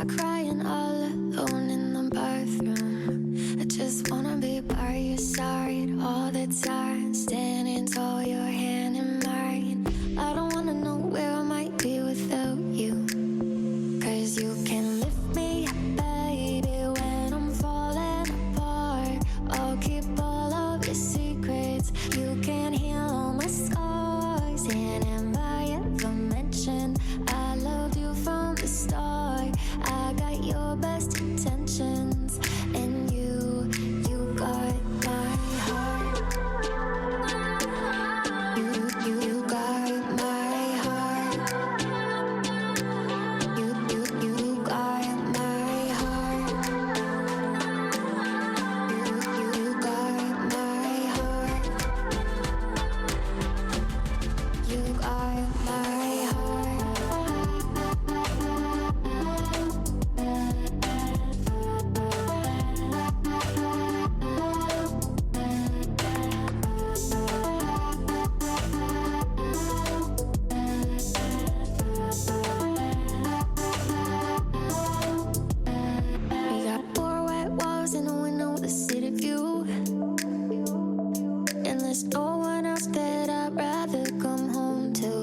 start crying all alone in the bathroom. I just wanna be by your side all the time, standing tall, your hand in mine. I don't wanna know where I might be without you, 'cause you can lift me up, baby, when I'm falling apart. I'll keep all of your secrets. You can heal all my scars, and if I ever mention I loved you from the start, I got your best intentions, and you got my heart. You got my heart. You got my heart. You got my heart. You got my heart. We got four white walls and a window with a city view, and there's no one else that I'd rather come home to.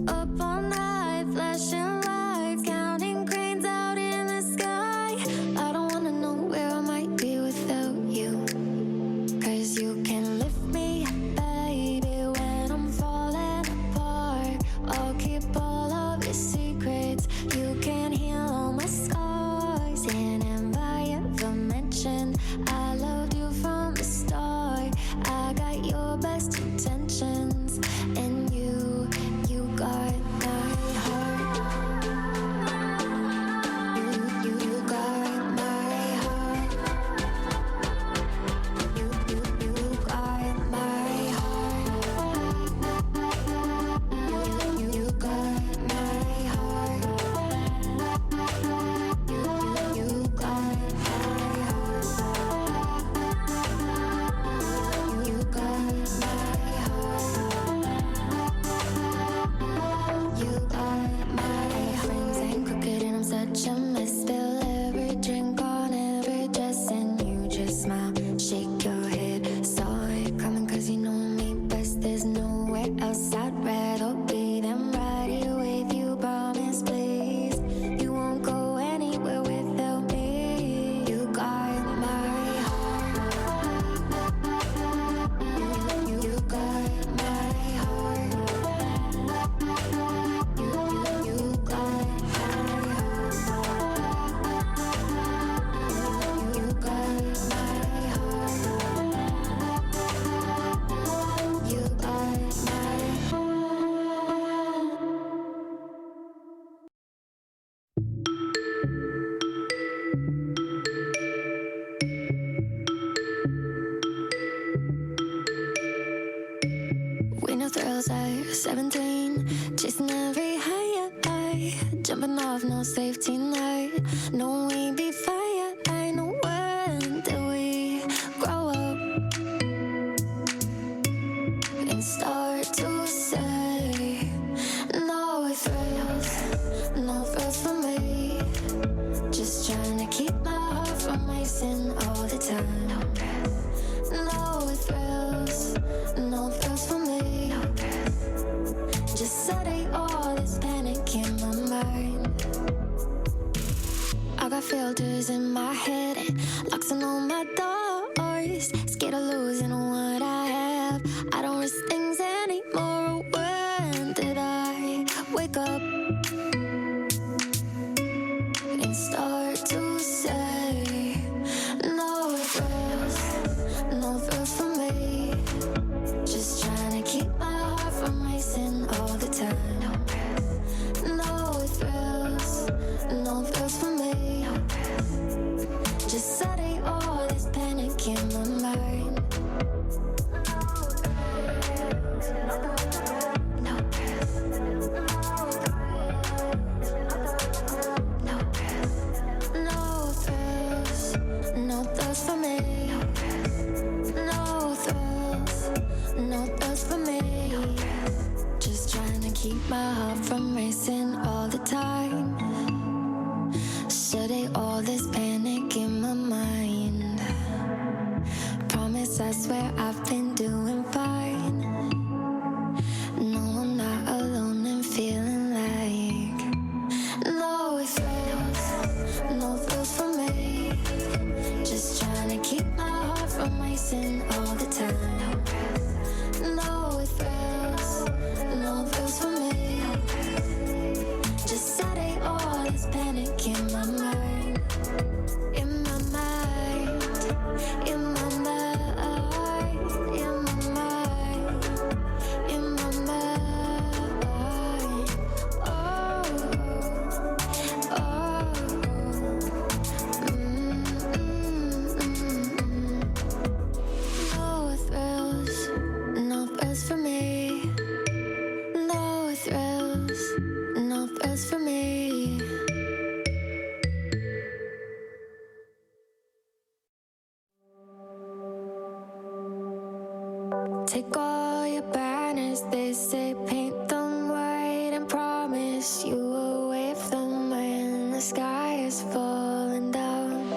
Up all night, flashing lights, counting cranes out in the sky. I don't wanna know where I might be without you, 'cause you can lift me up, baby, when I'm falling apart. I'll keep all of your secrets. You can heal all my scars, and if I ever mention I loved you from the start, I got your best intentions, and you got my heart. You got my heart. You got my heart. You got my heart. You got my heart. You got my heart. You got my friends ain't crooked and I'm such a mess. Spill every drink on every dress, and you just smile, shake your head. Saw it coming 'cause you know me best. There's nowhere else I'd rather be than right here with you. Promise, please, you won't go anywhere without me. You got my heart. You got my heart. You got my heart. You got my heart. You got my We know thrills at 17, chasing every high, jumping off, no safety net. No, we be fire. I know when did we grow up and start to say no thrills for me. Just trying to keep my heart from racing all the time. No thrills for me. Just setting all this panic in my mind. I got filters in my head and locks on all my doors. Scared of losing what I have. I don't risk things anymore. When did I wake up and start to say no thrills for me? Just trying to keep my heart from racing all the time. No thrills for me. Just setting all this panic in my mind. No thrills for me. No thrills for me. Just trying to keep my heart from racing all the time. take all your banners, they say paint them white and promise you will wave them when the sky is falling down.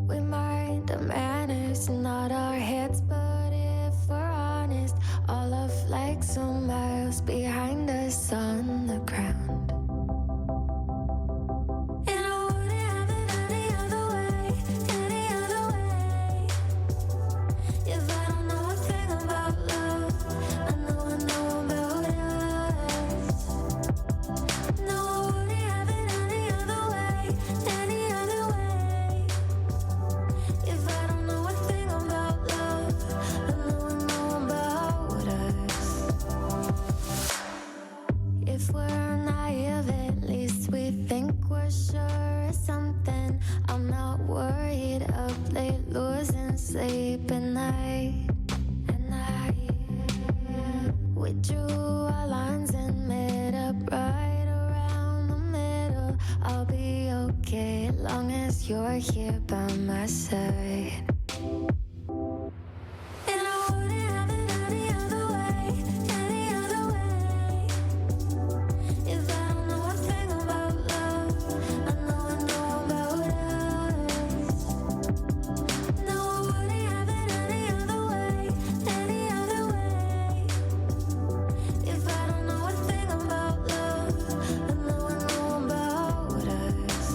We mind our manners, not our heads, but if we're honest, all our flags are miles behind us on the ground. And I wouldn't have it any other way, any other way. If I don't know a thing about love, I know about us. No, I wouldn't have it any other way, any other way. If I don't know a thing about love, I know about us. If we're naive, at least we think we're sure of something. I'm not worried up late losing sleep at night. We drew our lines and met up right around the middle. I'll be okay as long as you're here by my side. And I wouldn't have it any other way, any other way. If I don't know a thing about love, I know about us. No, I wouldn't have it any other way, any other way. If I don't know a thing about love, I know about us.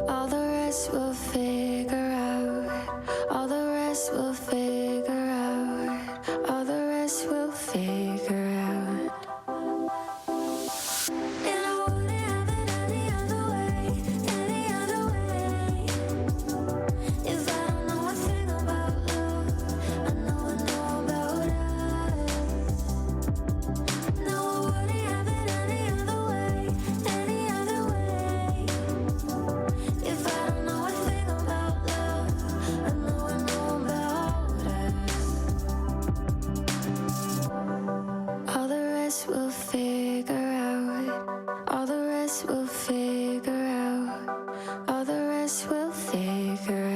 All the rest we'll figure out. All the rest we'll figure out. All the rest we'll figure out. And I wouldn't have it any other way, any other way. If I don't know a thing about love, I know about us. No, I wouldn't have it any other way, any other way. If I don't know a thing about love, I know about us. All the rest we'll figure out. All the rest we'll figure out. All the rest we'll figure out.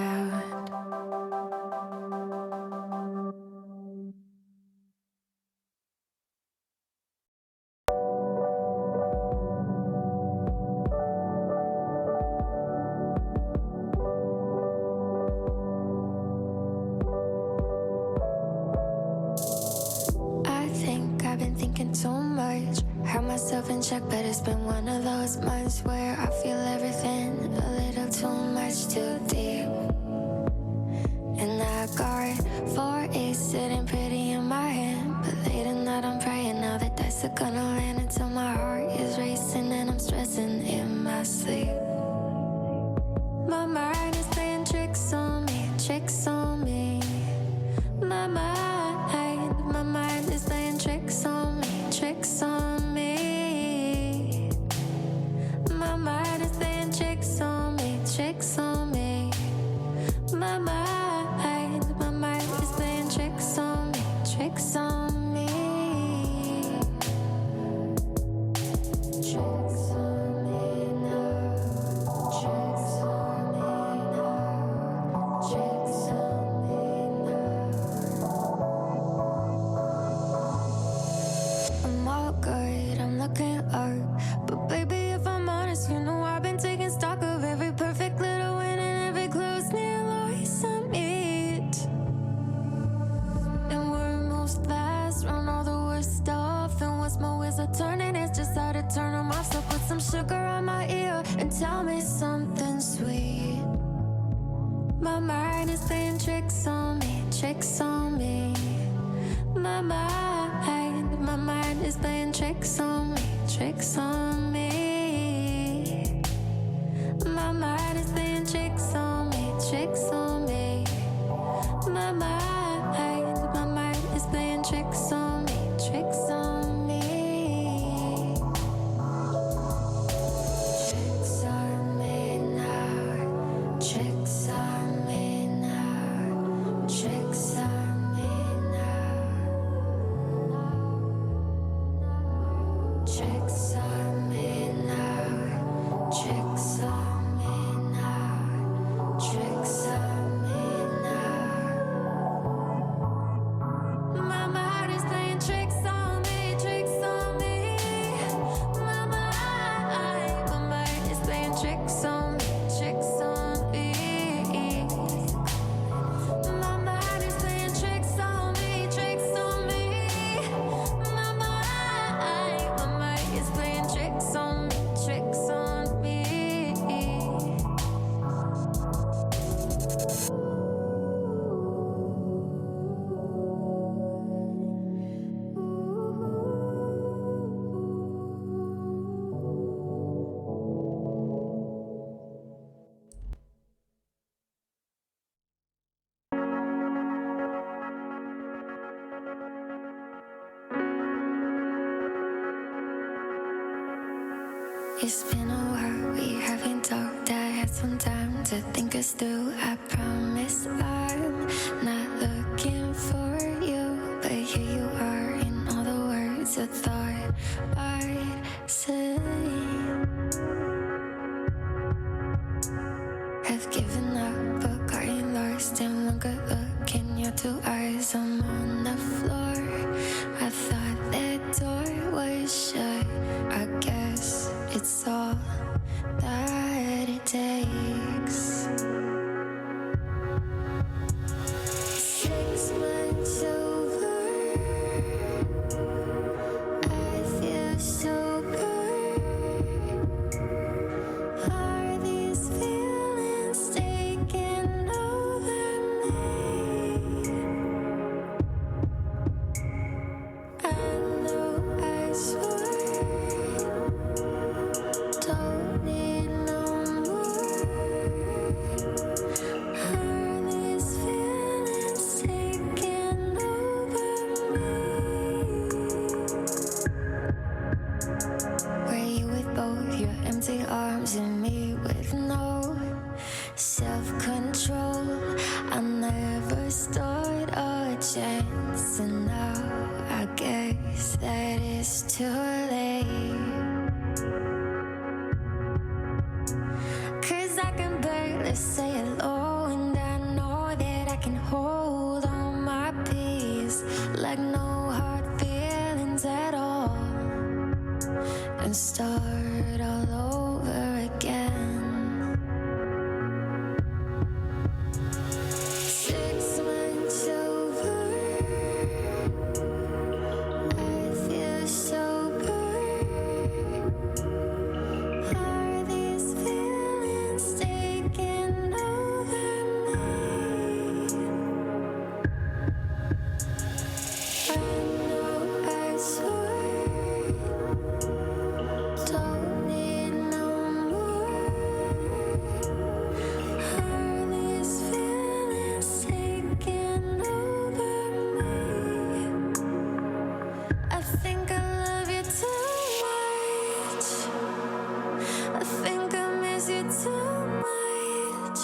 I think I've been thinking too much. Had myself in check, but it's been one of those months where I feel everything a little too much, too deep. And I got 4 aces sitting pretty in my hand, but late at night I'm praying now the dice are gonna land until my heart is racing and I'm stressing in my sleep. My mind is playing tricks on me, tricks on me. My mind is playing tricks on me, tricks on me. My mind is playing tricks on me, tricks on me. My mind is playing tricks on me, tricks on me. Tricks on me now, tricks on me now, tricks on me now. I'm all good, I'm looking up. But baby, if I'm honest, you know I've been taking stock of every perfect little win and every close near loss I meet. And where it moves fast, run all the worst stuff. And what's my wheels are turning, it's just how to turn them off. So put some sugar on my ear and tell me something sweet. My mind is playing tricks on me, tricks on me. My mind is playing tricks on me, tricks on me. My mind is playing tricks on me, tricks on me. My mind is playing tricks on me, tricks on me. Tricks on me now, tricks on me now, tricks on me now. Tricks on me It's been a while, we haven't talked. I had some time to think us through. I promise I'm not looking for you, but here you are in all the words I thought I'd say. Have given up, but gotten lost in one good look in your two eyes. I'm on the floor. I thought that door was shut. I guess it's all that it takes. 6 months over, I feel so good. Are these feelings taking over me? I know I swore don't need no more. Are these feelings taking over me? Were you with both your empty arms and me with no self-control? I never stood a chance, and now I guess that it's too late. 'Cause I can barely say hello, and I know that I can hold on my peace like no hard feelings at all, and start all over again. 6 months over, I feel so good. Are these feelings taking over me? I know I swore don't need no more. Are these feelings taking over me? I think I love you too much. I think I miss you too much.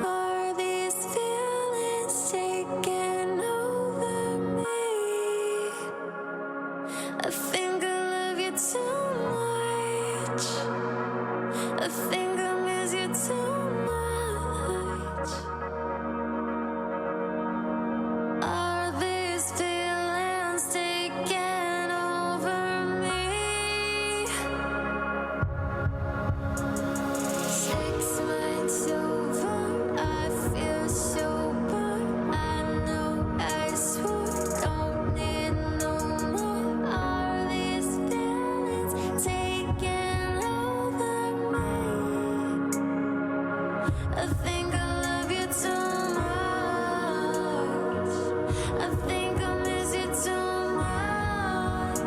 Are these feelings taking over me? I think I love you too much. I think I miss you too much. Are these feelings taking over me? 6 months over, I feel so good. I know I swore don't need no more. Are these feelings taking over me? I think I love you too much. I think I miss you too much.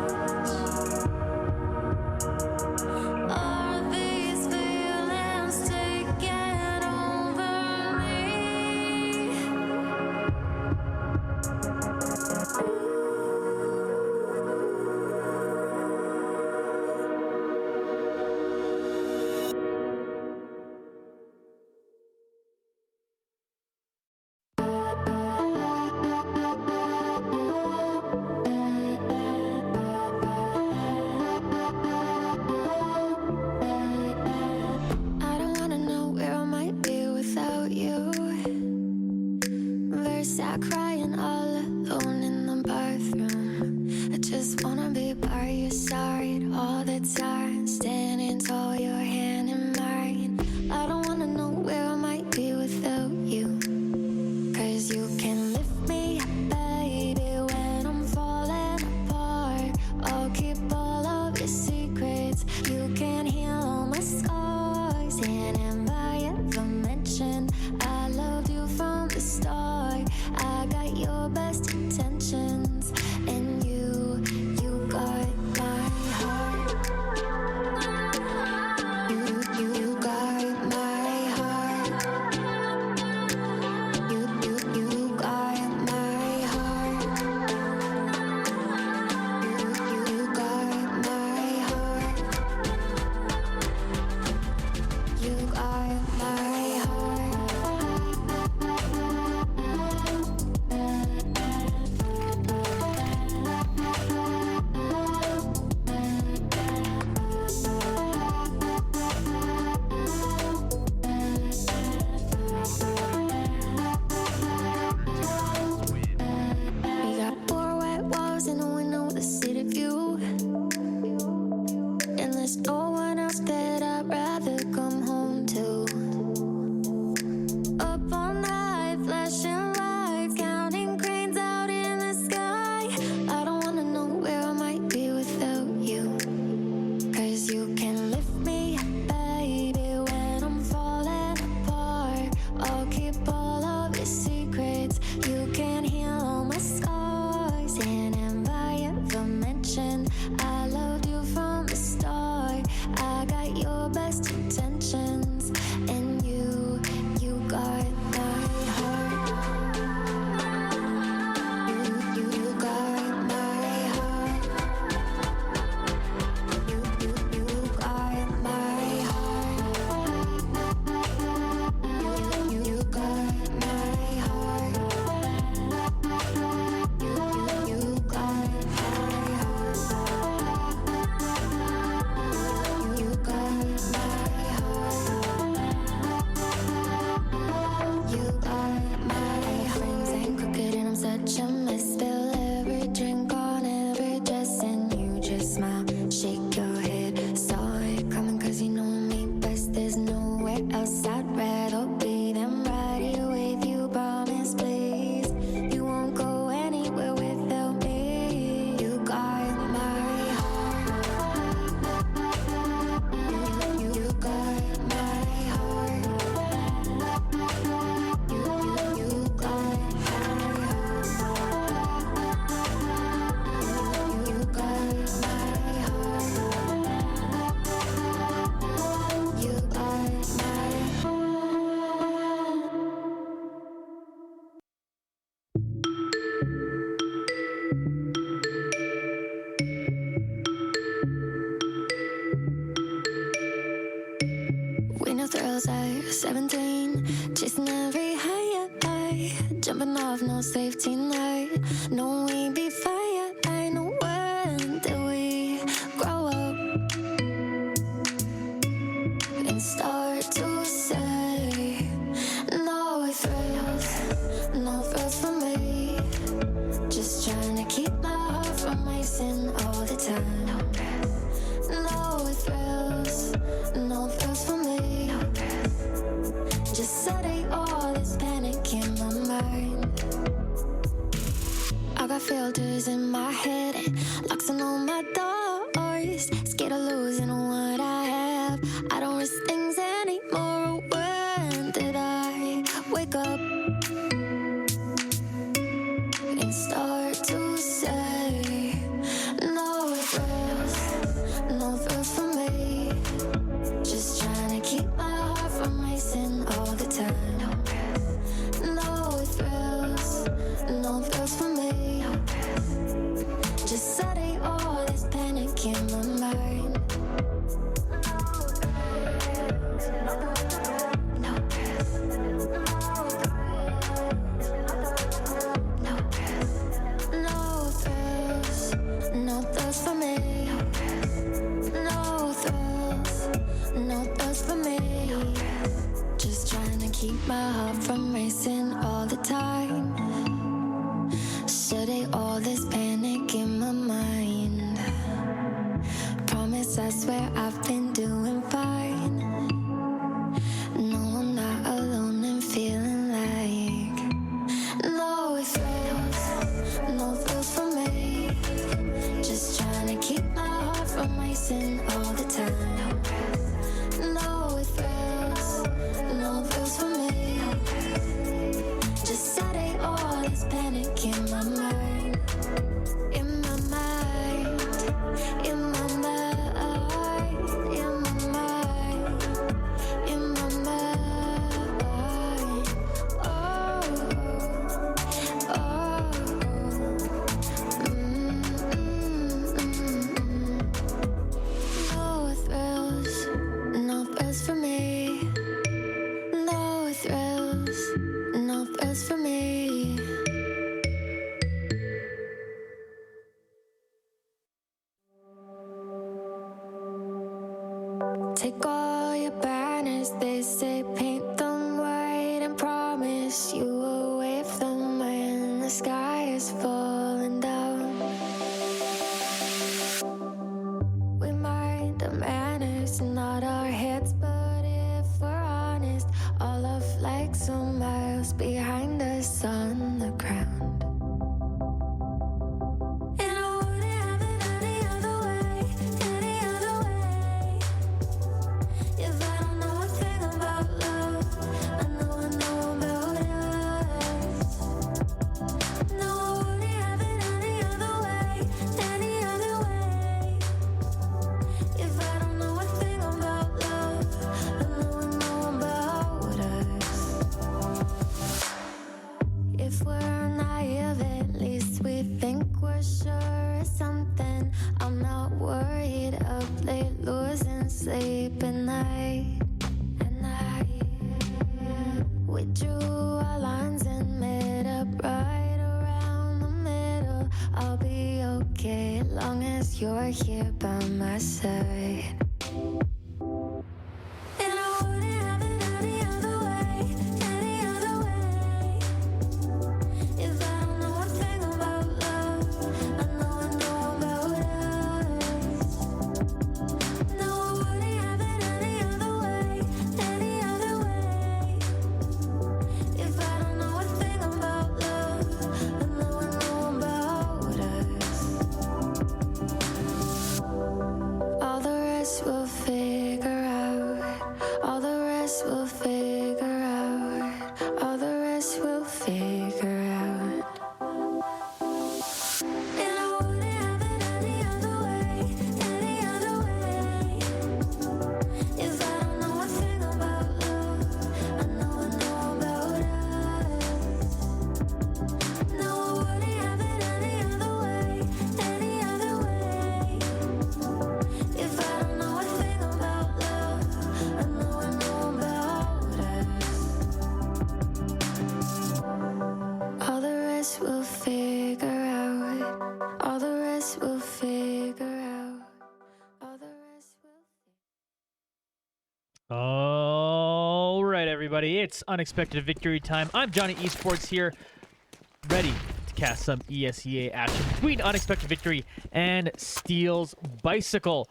Are these feelings taking over me? I don't wanna know where I might be without you. Verse I crying all alone in the bathroom. I just wanna be by your side all the time, standing tall, your hand in mine. I don't wanna know where I might be without you. 'Cause you can lift me up, baby, when I'm falling apart. I'll keep all of your secrets. You can heal all my scars. And if I ever mention I loved you from the start, I got like 17, chasing every high, jumping off, no safety net. No, we be fire. I know when did we grow up and start to say no thrills, no thrills for me. Just trying to keep my heart from racing all the time. No thrills, no thrills for me. Just setting all this panic in my mind. I got filters in my head, locks on all my doors. Scared of losing what I have. I don't risk things anymore. When did I wake up and start to say no thrills, no thrills for me. Just trying to keep my heart from racing all the time. No thrills, no thrills for me. Just setting all this panic in my mind. No thrills, no thrills for me. No thrills, no thrills for me. Just trying to keep my heart from racing all the time. Shutting all this panic in my mind. Promise, I swear I've been doing fine. No, I'm not alone and feeling like no thrills, no thrills for me. Just trying to keep my heart from racing all the time. No thrills, no thrills for me. Just setting all this panic in my mind. In my mind, in my mind, in my mind, in my mind. Oh, oh, No thrills, no thrills for me. No thrills, no thrills for me. Take all your banners, they say paint them white and promise you will wave them when the sky is falling down. We mind our manners, not our heads, but if we're honest, all our flags are miles behind us on the ground. And I wouldn't have it any other way, any other way. If I don't know a thing about love, I know about us. No, I wouldn't have it any other way, any other way. If I don't know a thing about love, I know about us. If we're naive, at least we think we're sure of something. I'm not worried of late losing sleep at night. We drew our lines and met up right around the middle. I'll be okay as long as you're here by my side. And I wouldn't have it any other way, any other way. If I don't know a thing about love, I know about us. No, I wouldn't have it any other way, any other way. If I don't know a thing about love, I know about us. All the rest we'll figure out. All the rest we'll figure out. All the rest we'll figure out. And I wouldn't have it any other way, any other way. If I don't know a thing about love, I know about us. No, I wouldn't have it any other way, any other way. If I don't know a thing about love, I know about everybody? It's Unexpected Victory time. I'm Johnny Esports here, ready to cast some ESEA action between Unexpected Victory and Steel's Bicycle.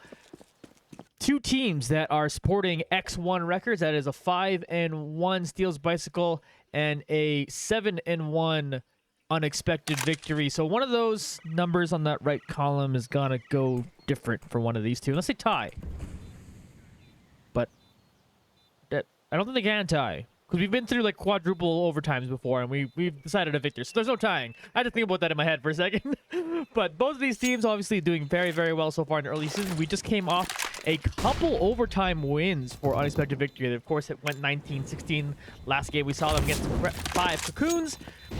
Two teams that are sporting X1 records. That is a 5-1 Steel's Bicycle and a 7-1 Unexpected Victory. So one of those numbers on that right column is gonna go different for one of these two. Let's say tie. But I don't think they can tie. Because we've been through like quadruple overtimes before, and we've decided a victor. So there's no tying. I had to think about that in my head for a second. But both of these teams obviously doing very, very well so far in the early season. We just came off a couple overtime wins for Unexpected Victory. Of course, it went 19-16. Last game we saw them against 5 Cocoons.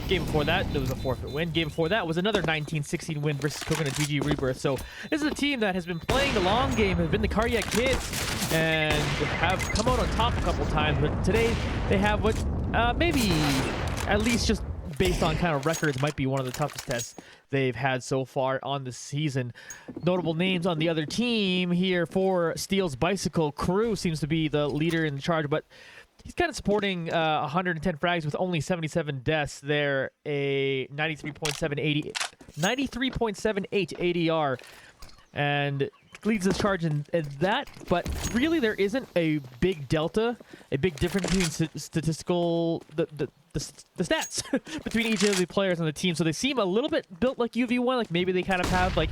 Game before that, there was a forfeit win. Game before that was another 19-16 win versus Coconut GG Rebirth. So this is a team that has been playing the long game, have been the Cardiac Kids, and have come out on top a couple times. But today they have what maybe, at least just based on kind of records, might be one of the toughest tests they've had so far on the season. Notable names on the other team here for Steel's Bicycle. Crew seems to be the leader in charge, but he's kind of supporting 110 frags with only 77 deaths there, a 93.78 ADR, and leads this charge in that. But really there isn't a big delta, a big difference between statistical the stats between each of the players on the team. So they seem a little bit built like UV1, like maybe they kind of have like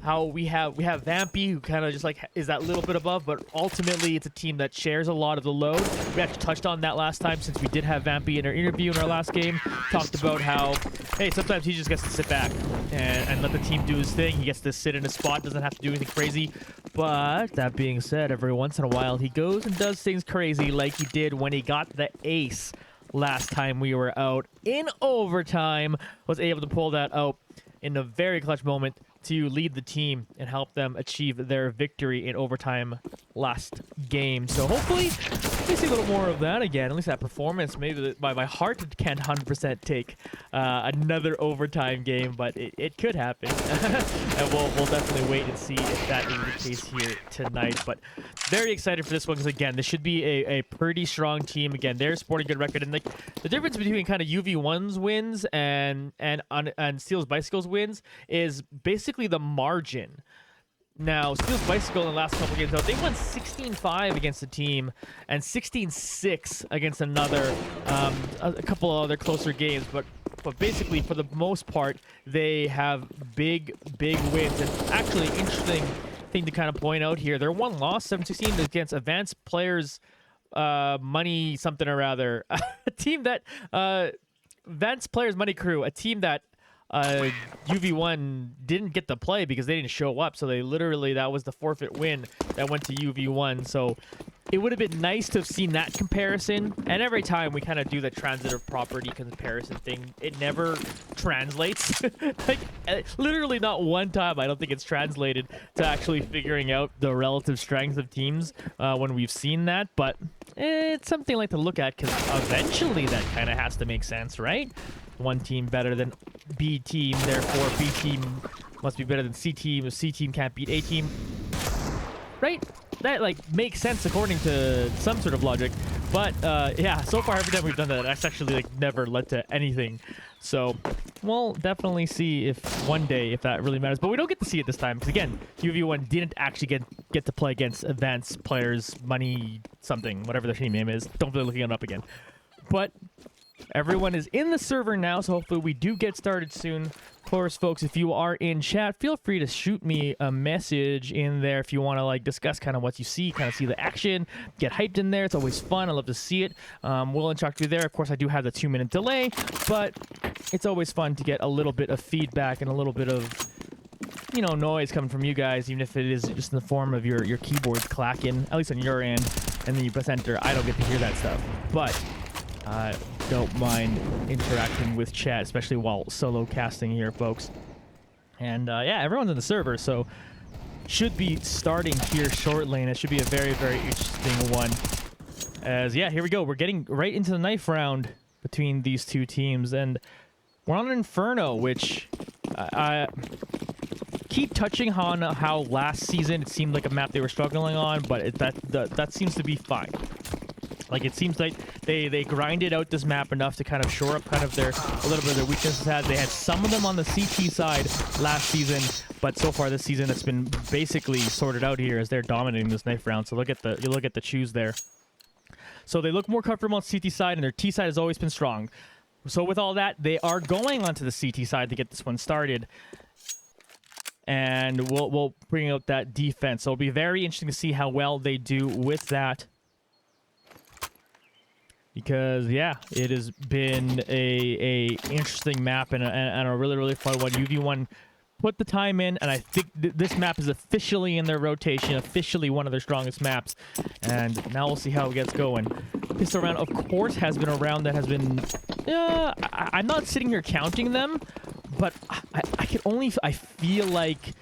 how we have Vampy, who kind of just like is that little bit above, but ultimately it's a team that shares a lot of the load. We actually touched on that last time, since we did have Vampy in our interview in our last game. Talked about how, hey, sometimes he just gets to sit back and let the team do his thing. He gets to sit in a spot, doesn't have to do anything crazy. But that being said, every once in a while he goes and does things crazy, like he did when he got the ace last time we were out in overtime. Was able to pull that out in a very clutch moment to lead the team and help them achieve their victory in overtime last game. So hopefully we see a little more of that again, at least that performance. Maybe my heart can't 100% take another overtime game, but it could happen. And we'll definitely wait and see if that is the case here tonight. But very excited for this one, because again, this should be a pretty strong team. Again, they're sporting a good record, and like the difference between kind of UV1's wins and Steel's Bicycle's wins is basically the margin. Now, Steel's Bicycle in the last couple games, though, they won 16-5 against a team and 16-6 against another, a couple of other closer games. But basically, for the most part, they have big wins. And actually, interesting thing to kind of point out here, their one loss, 7-16, against Advanced Players Money something or rather. A team that, Advanced Players Money Crew, a team that UV1 didn't get to play because they didn't show up. So they literally, that was the forfeit win that went to UV1. So it would have been nice to have seen that comparison. And every time we kind of do the transitive property comparison thing, it never translates. Like, literally not one time I don't think it's translated to actually figuring out the relative strengths of teams when we've seen that. But it's something I like to look at, because eventually that kind of has to make sense, right? One team better than B team, therefore B team must be better than C team if C team can't beat A team, right? That like makes sense according to some sort of logic. But yeah, so far every time we've done that, that's actually like never led to anything. So we'll definitely see if one day if that really matters. But we don't get to see it this time, because again, UV1 didn't actually get to play against Advanced Players Money something, whatever their team name is. Don't bother looking it up again. But everyone is in the server now, so hopefully we do get started soon. Of course, folks, if you are in chat, feel free to shoot me a message in there if you want to like discuss kind of what you see, kind of see the action, get hyped in there. It's always fun. I love to see it. We'll interact with you there. Of course, I do have the 2-minute delay, but it's always fun to get a little bit of feedback and a little bit of, you know, noise coming from you guys, even if it is just in the form of your keyboards clacking, at least on your end, and then you press enter. I don't get to hear that stuff, but don't mind interacting with chat, especially while solo casting here, folks. And yeah, everyone's in the server, so should be starting here shortly, and it should be a very, very interesting one. As yeah, here we go. We're getting right into the knife round between these two teams, and we're on an Inferno, which I keep touching on how last season it seemed like a map they were struggling on, but that seems to be fine. Like, it seems like they grinded out this map enough to kind of shore up kind of a little bit of their weaknesses. They had some of them on the CT side last season, but so far this season it's been basically sorted out here as they're dominating this knife round. So you look at the choose there. So they look more comfortable on CT side, and their T side has always been strong. So with all that, they are going onto the CT side to get this one started. And we'll bring out that defense. So it'll be very interesting to see how well they do with that. Because, yeah, it has been a interesting map and a really, really fun one. UV1 put the time in, and I think this map is officially in their rotation, officially one of their strongest maps. And now we'll see how it gets going. Pistol round, of course, has been a round that has been... I'm not sitting here counting them, but I feel like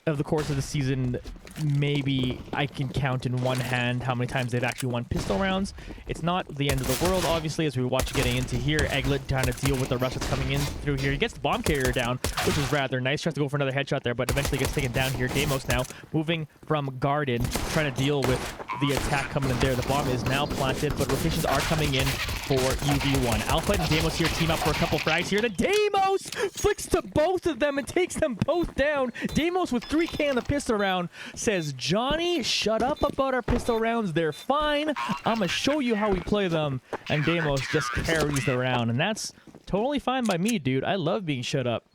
of the course of the season, maybe I can count in one hand how many times they've actually won pistol rounds. It's not the end of the world, obviously, as we watch getting into here. Egglet trying to deal with the rush that's coming in through here. He gets the bomb carrier down, which is rather nice. Tries to go for another headshot there, but eventually gets taken down here. Deimos now moving from Garden, trying to deal with the attack coming in there. The bomb is now planted, but rotations are coming in for UV1. Alpha and Deimos here team up for a couple frags here. Then Deimos flicks to both of them and takes them both down. Deimos with 3K on the pistol round says, Johnny, shut up about our pistol rounds. They're fine. I'm going to show you how we play them. And Deimos just carries the round. And that's totally fine by me, dude. I love being shut up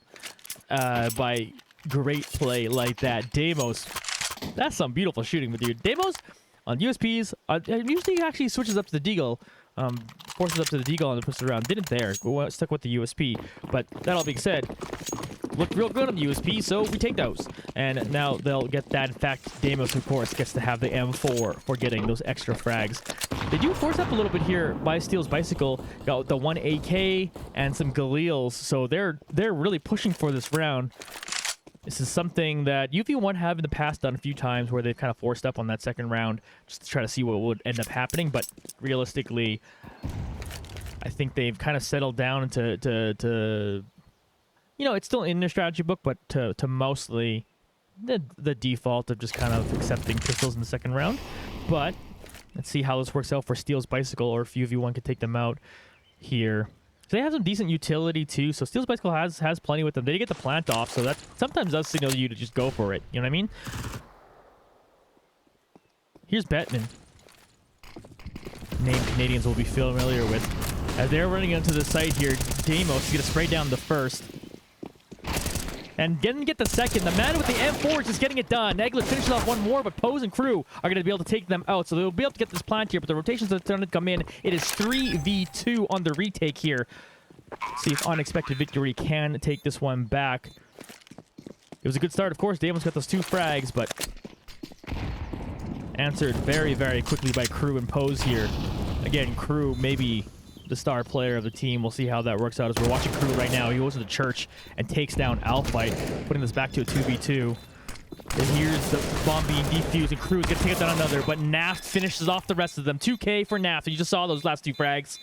by great play like that. Deimos, that's some beautiful shooting, but dude. Deimos on USPs, usually he actually switches up to the Deagle. Forces up to the Deagle on the pistol round. Didn't there. Stuck with the USP. But that all being said, looked real good on the USP, so we take those. And now they'll get that. In fact, Deimos, of course, gets to have the M4 for getting those extra frags. They do force up a little bit here by Steel's Bicycle. Got the 1 AK and some Galils, so they're really pushing for this round. This is something that UV1 have in the past done a few times where they've kind of forced up on that second round just to try to see what would end up happening. But realistically, I think they've kind of settled down into you know, it's still in their strategy book, but to mostly the default of just kind of accepting pistols in the second round. But let's see how this works out for Steel's Bicycle, or if UV1 could take them out here. They have some decent utility too, so Steel's Bicycle has plenty with them. They get the plant off, so that sometimes does signal you to just go for it. You know what I mean? Here's Bettman. Name Canadians will be familiar with. As they're running into the site here, Deimos is going to spray down the first. And didn't get the second. The man with the M4 is just getting it done. Egglet finishes off one more, but Pose and Crew are going to be able to take them out. So they'll be able to get this plant here, but the rotations are starting to come in. It is 3v2 on the retake here. See if Unexpected Victory can take this one back. It was a good start, of course. Deimos got those 2 frags, but answered very, very quickly by Crew and Pose here. Again, Crew maybe the star player of the team. We'll see how that works out as we're watching Crew right now. He goes to the church and takes down Alphyte, putting this back to a 2v2. And here's the bomb being defused, and Crew is going to take down another, but Naft finishes off the rest of them. 2K for Naft. You just saw those last 2 frags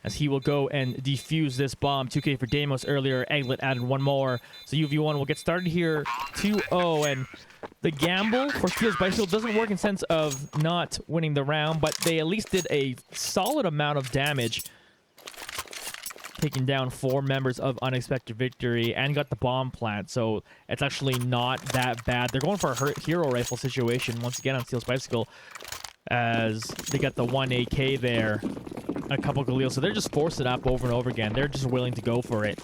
as he will go and defuse this bomb. 2K for Deimos earlier. Egglet added one more. So UV1 will get started here 2-0, and the gamble for Steel's Bicycle doesn't work in sense of not winning the round, but they at least did a solid amount of damage, taking down 4 members of Unexpected Victory and got the bomb plant, so it's actually not that bad. They're going for a hero rifle situation once again on Steel's Bicycle as they got the 1 AK there, a couple Galil, so they're just forcing it up over and over again. They're just willing to go for it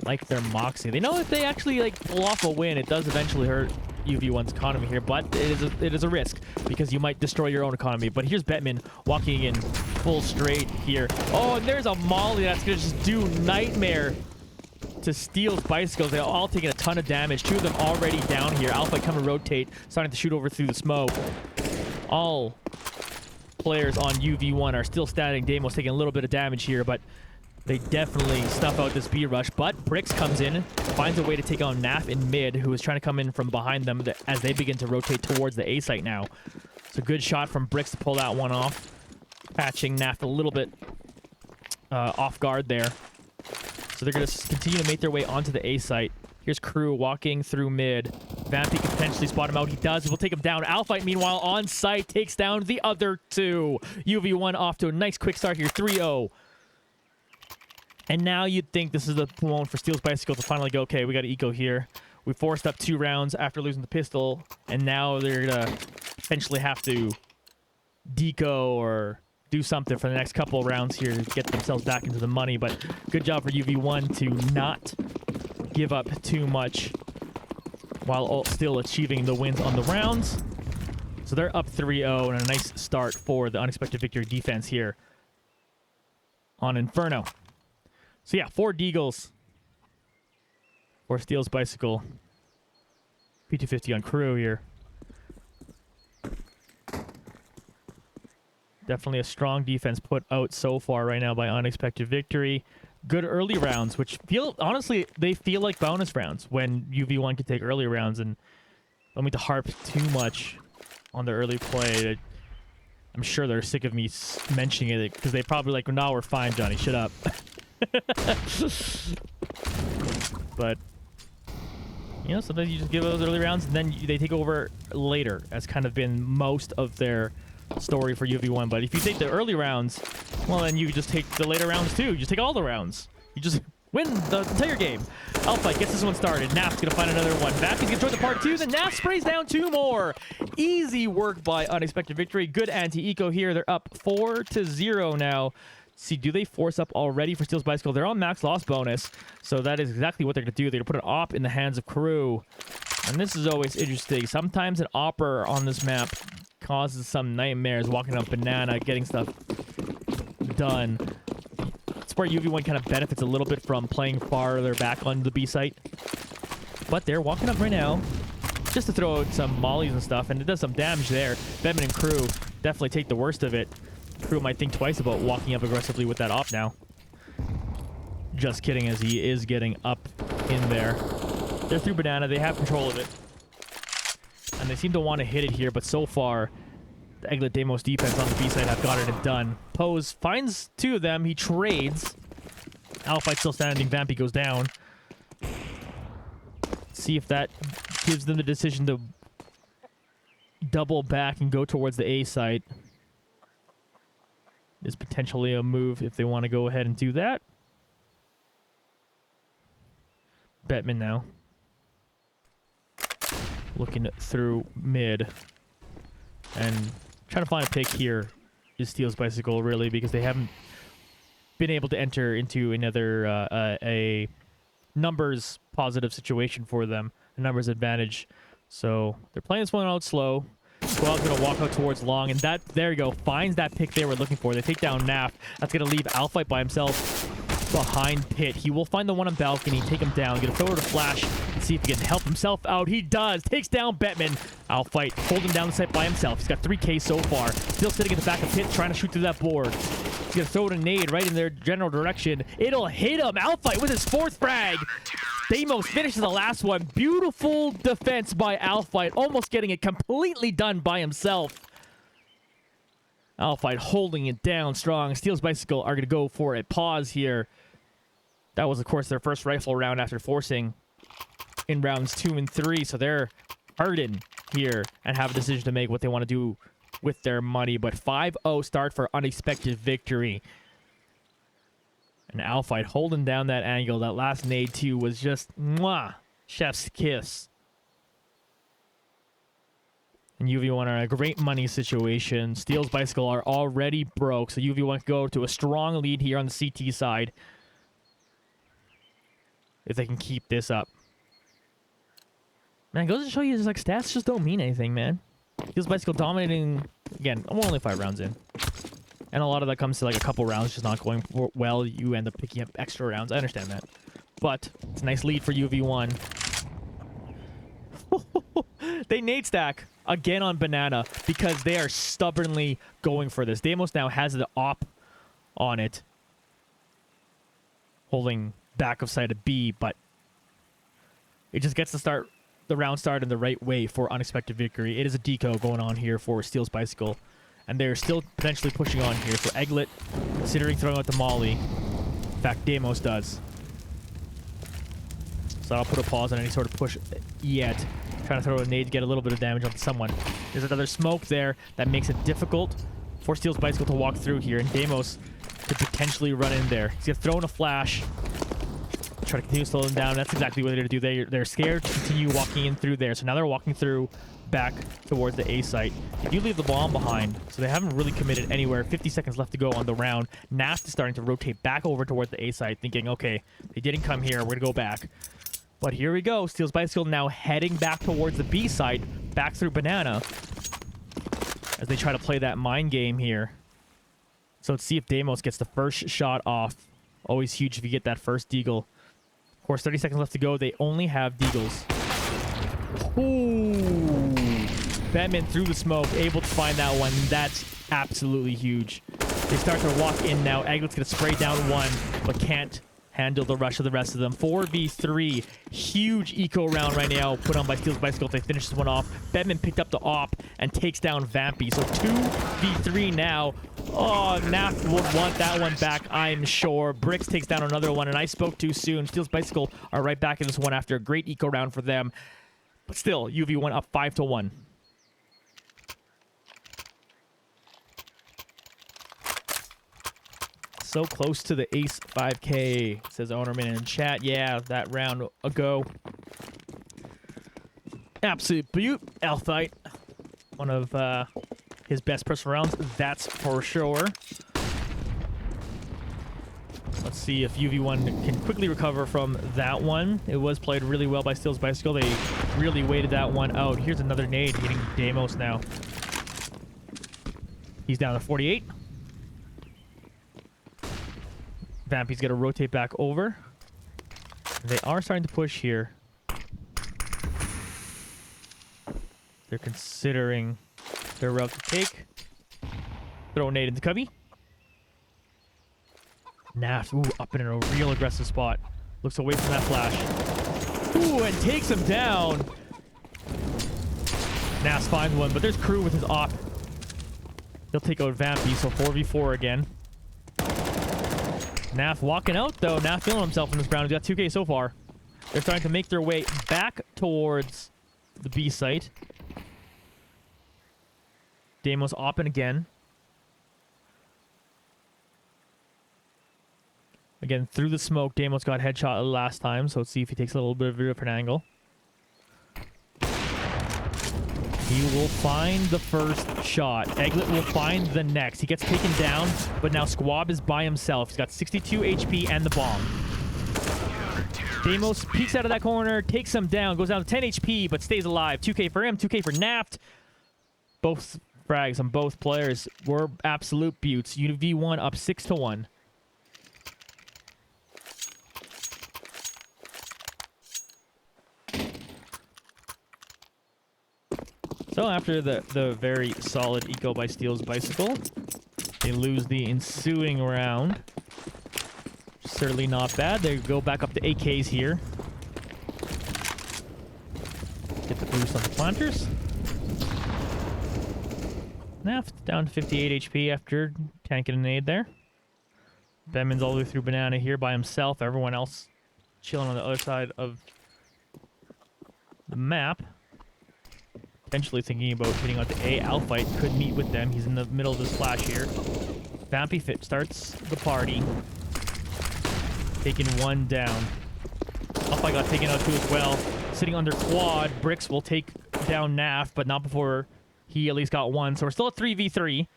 like their Moxie. They know if they actually like pull off a win, it does eventually hurt UV1's economy here, but it is a risk because you might destroy your own economy. But here's Bettman walking in full straight here. Oh, and there's a Molly that's gonna just do nightmare to Steel's Bicycles. They're all taking a ton of damage. 2 of them already down here. Alpha come and rotate, starting to shoot over through the smoke. All players on UV1 are still standing. Deimos taking a little bit of damage here, but they definitely stuff out this B rush. But Brix comes in, finds a way to take on Naf in mid, who is trying to come in from behind them as they begin to rotate towards the A site now. It's a good shot from Brix to pull that one off, patching Naf a little bit off guard there. So they're going to continue to make their way onto the A site. Here's Crew walking through mid. Vampy can potentially spot him out. He does. We'll take him down. Alphite, meanwhile, on site, takes down the other two. UV1 off to a nice quick start here, 3-0. And now you'd think this is the moment for Steel's Bicycle to finally go, okay, we got to eco here. We forced up 2 rounds after losing the pistol, and now they're going to potentially have to deco or do something for the next couple of rounds here to get themselves back into the money. But good job for UV1 to not give up too much while still achieving the wins on the rounds. So they're up 3-0 and a nice start for the Unexpected Victory defense here on Inferno. So yeah, 4 Deagles for Steel's Bicycle. P250 on crew here. Definitely a strong defense put out so far right now by Unexpected Victory. Good early rounds, which feel, honestly, they feel like bonus rounds when UV1 can take early rounds, and don't mean to harp too much on the early play. I'm sure they're sick of me mentioning it because they probably like, no, we're fine, Johnny, shut up. But, you know, sometimes you just give those early rounds and then they take over later. That's kind of been most of their story for UV1. But if you take the early rounds, well, then you just take the later rounds too. You just take all the rounds. You just win the entire game. Alphite gets this one started. Nap's gonna find another one. Back is gonna join the part 2. Then Nap sprays down 2 more. Easy work by Unexpected Victory. Good anti-eco here. They're up 4-0 now. See, do they force up already for Steel's Bicycle? They're on max loss bonus, so that is exactly what they're going to do. They're going to put an op in the hands of crew. And this is always interesting. Sometimes an opper on this map causes some nightmares, walking up banana, getting stuff done. That's where UV1 kind of benefits a little bit from playing farther back on the B site. But they're walking up right now just to throw out some mollies and stuff, and it does some damage there. Bedman and crew definitely take the worst of it. Crew might think twice about walking up aggressively with that op now. Just kidding, as he is getting up in there. They're through banana. They have control of it. And they seem to want to hit it here, but so far, the Eglet Demos defense on the B side have gotten it done. Pose finds 2 of them. He trades. Alphite still standing. Vampy goes down. See if that gives them the decision to double back and go towards the A site. Is potentially a move if they want to go ahead and do that. Bettman now. Looking through mid. And trying to find a pick here is Steel's Bicycle, really, because they haven't been able to enter into another a numbers positive situation for them. A numbers advantage. So they're playing this one out slow. Squad's going to walk out towards long, and that, there you go, finds that pick they were looking for. They take down Nap. That's going to leave Alphite by himself behind Pit. He will find the one on balcony, take him down, get a throw to Flash, and see if he can help himself out. He does. Takes down Bettman. Alphite holding down the site by himself. He's got 3K so far. Still sitting at the back of Pit, trying to shoot through that board. He's going to throw a nade right in their general direction. It'll hit him. Alphite with his 4th frag. Deimos finishes the last one. Beautiful defense by Alphite, almost getting it completely done by himself. Alphite holding it down strong. Steel's Bicycle are going to go for a pause here. That was, of course, their first rifle round after forcing in rounds 2 and 3. So they're hardened here and have a decision to make what they want to do with their money. But 5-0 start for Unexpected Victory. And Alphite holding down that angle. That last nade, too, was just, mwah, chef's kiss. And UV1 are in a great money situation. Steel's Bicycle are already broke, so UV1 can go to a strong lead here on the CT side. If they can keep this up. Man, it goes to show you, like, stats just don't mean anything, man. Steel's Bicycle dominating, again, we're only 5 rounds in. And a lot of that comes to like a couple rounds just not going well. You end up picking up extra rounds. I understand that. But it's a nice lead for UV1. They nade stack again on banana because they are stubbornly going for this. Deimos now has the op on it. Holding back of sight of B, but it just gets the round started in the right way for Unexpected Victory. It is a deco going on here for Steel's Bicycle. And they're still potentially pushing on here. So Eglet considering throwing out the molly. In fact, Deimos does. So I'll put a pause on any sort of push yet. Trying to throw a nade to get a little bit of damage onto someone. There's another smoke there that makes it difficult for Steel's Bicycle to walk through here, and Deimos could potentially run in there. He's going to throw in a flash. Try to continue to slow them down. That's exactly what they're going to do. They're scared to continue walking in through there. So now they're walking through back towards the A site. They do leave the bomb behind, so they haven't really committed anywhere. 50 seconds left to go on the round. Naft is starting to rotate back over towards the A site, thinking, okay, they didn't come here. We're going to go back. But here we go. Steel's Bicycle now heading back towards the B site, back through Banana, as they try to play that mind game here. So let's see if Deimos gets the first shot off. Always huge if you get that first deagle. Of course, 30 seconds left to go. They only have deagles. Ooh. Batman through the smoke, able to find that one. That's absolutely huge. They start to walk in now. Aglet's going to spray down one, but can't handle the rush of the rest of them. 4v3. Huge eco round right now put on by Steel's Bicycle if they finish this one off. Batman picked up the op and takes down Vampy. So 2v3 now. Oh, Naft would want that one back, I'm sure. Bricks takes down another one, and I spoke too soon. Steel's Bicycle are right back in this one after a great eco round for them. But still, UV1 up 5-1. So close to the ace 5K, says Ownerman in chat. Yeah, that round ago. Absolute beaut. Alphite. One of his best personal rounds, that's for sure. Let's see if UV1 can quickly recover from that one. It was played really well by Steel's Bicycle. They really waited that one out. Here's another nade hitting Deimos now. He's down to 48. Vampy's going to rotate back over. They are starting to push here. They're considering their route to take. Throw a nade into Cubby. Naft, ooh, up in a real aggressive spot. Looks away from that flash. Ooh, and takes him down. Naft finds one, but there's Crew with his op. He'll take out Vampy, so 4v4 again. Naft walking out, though. Naft feeling himself in this round. He's got 2K so far. They're starting to make their way back towards the B site. Deimos opping again. Again, through the smoke, Deimos got headshot last time, so let's see if he takes a little bit of a different angle. He will find the first shot. Eglet will find the next. He gets taken down, but now Squab is by himself. He's got 62 HP and the bomb. Deimos peeks out of that corner, takes him down, goes down to 10 HP, but stays alive. 2K for him, 2K for Naft. Both frags on both players were absolute buttes. UV1 up 6-1. So after the very solid eco by Steel's Bicycle, they lose the ensuing round. Certainly not bad. They go back up to AKs here. Get the boost on the planters. Naft down to 58 HP after tanking a nade there. Benman's all the way through Banana here by himself. Everyone else chilling on the other side of the map. Potentially thinking about hitting out the A. Alphite could meet with them. He's in the middle of this flash here. Vampy Fit starts the party. Taking one down. Alphite got taken out too as well. Sitting under quad. Bricks will take down Naft, but not before he at least got one. So we're still at 3v3.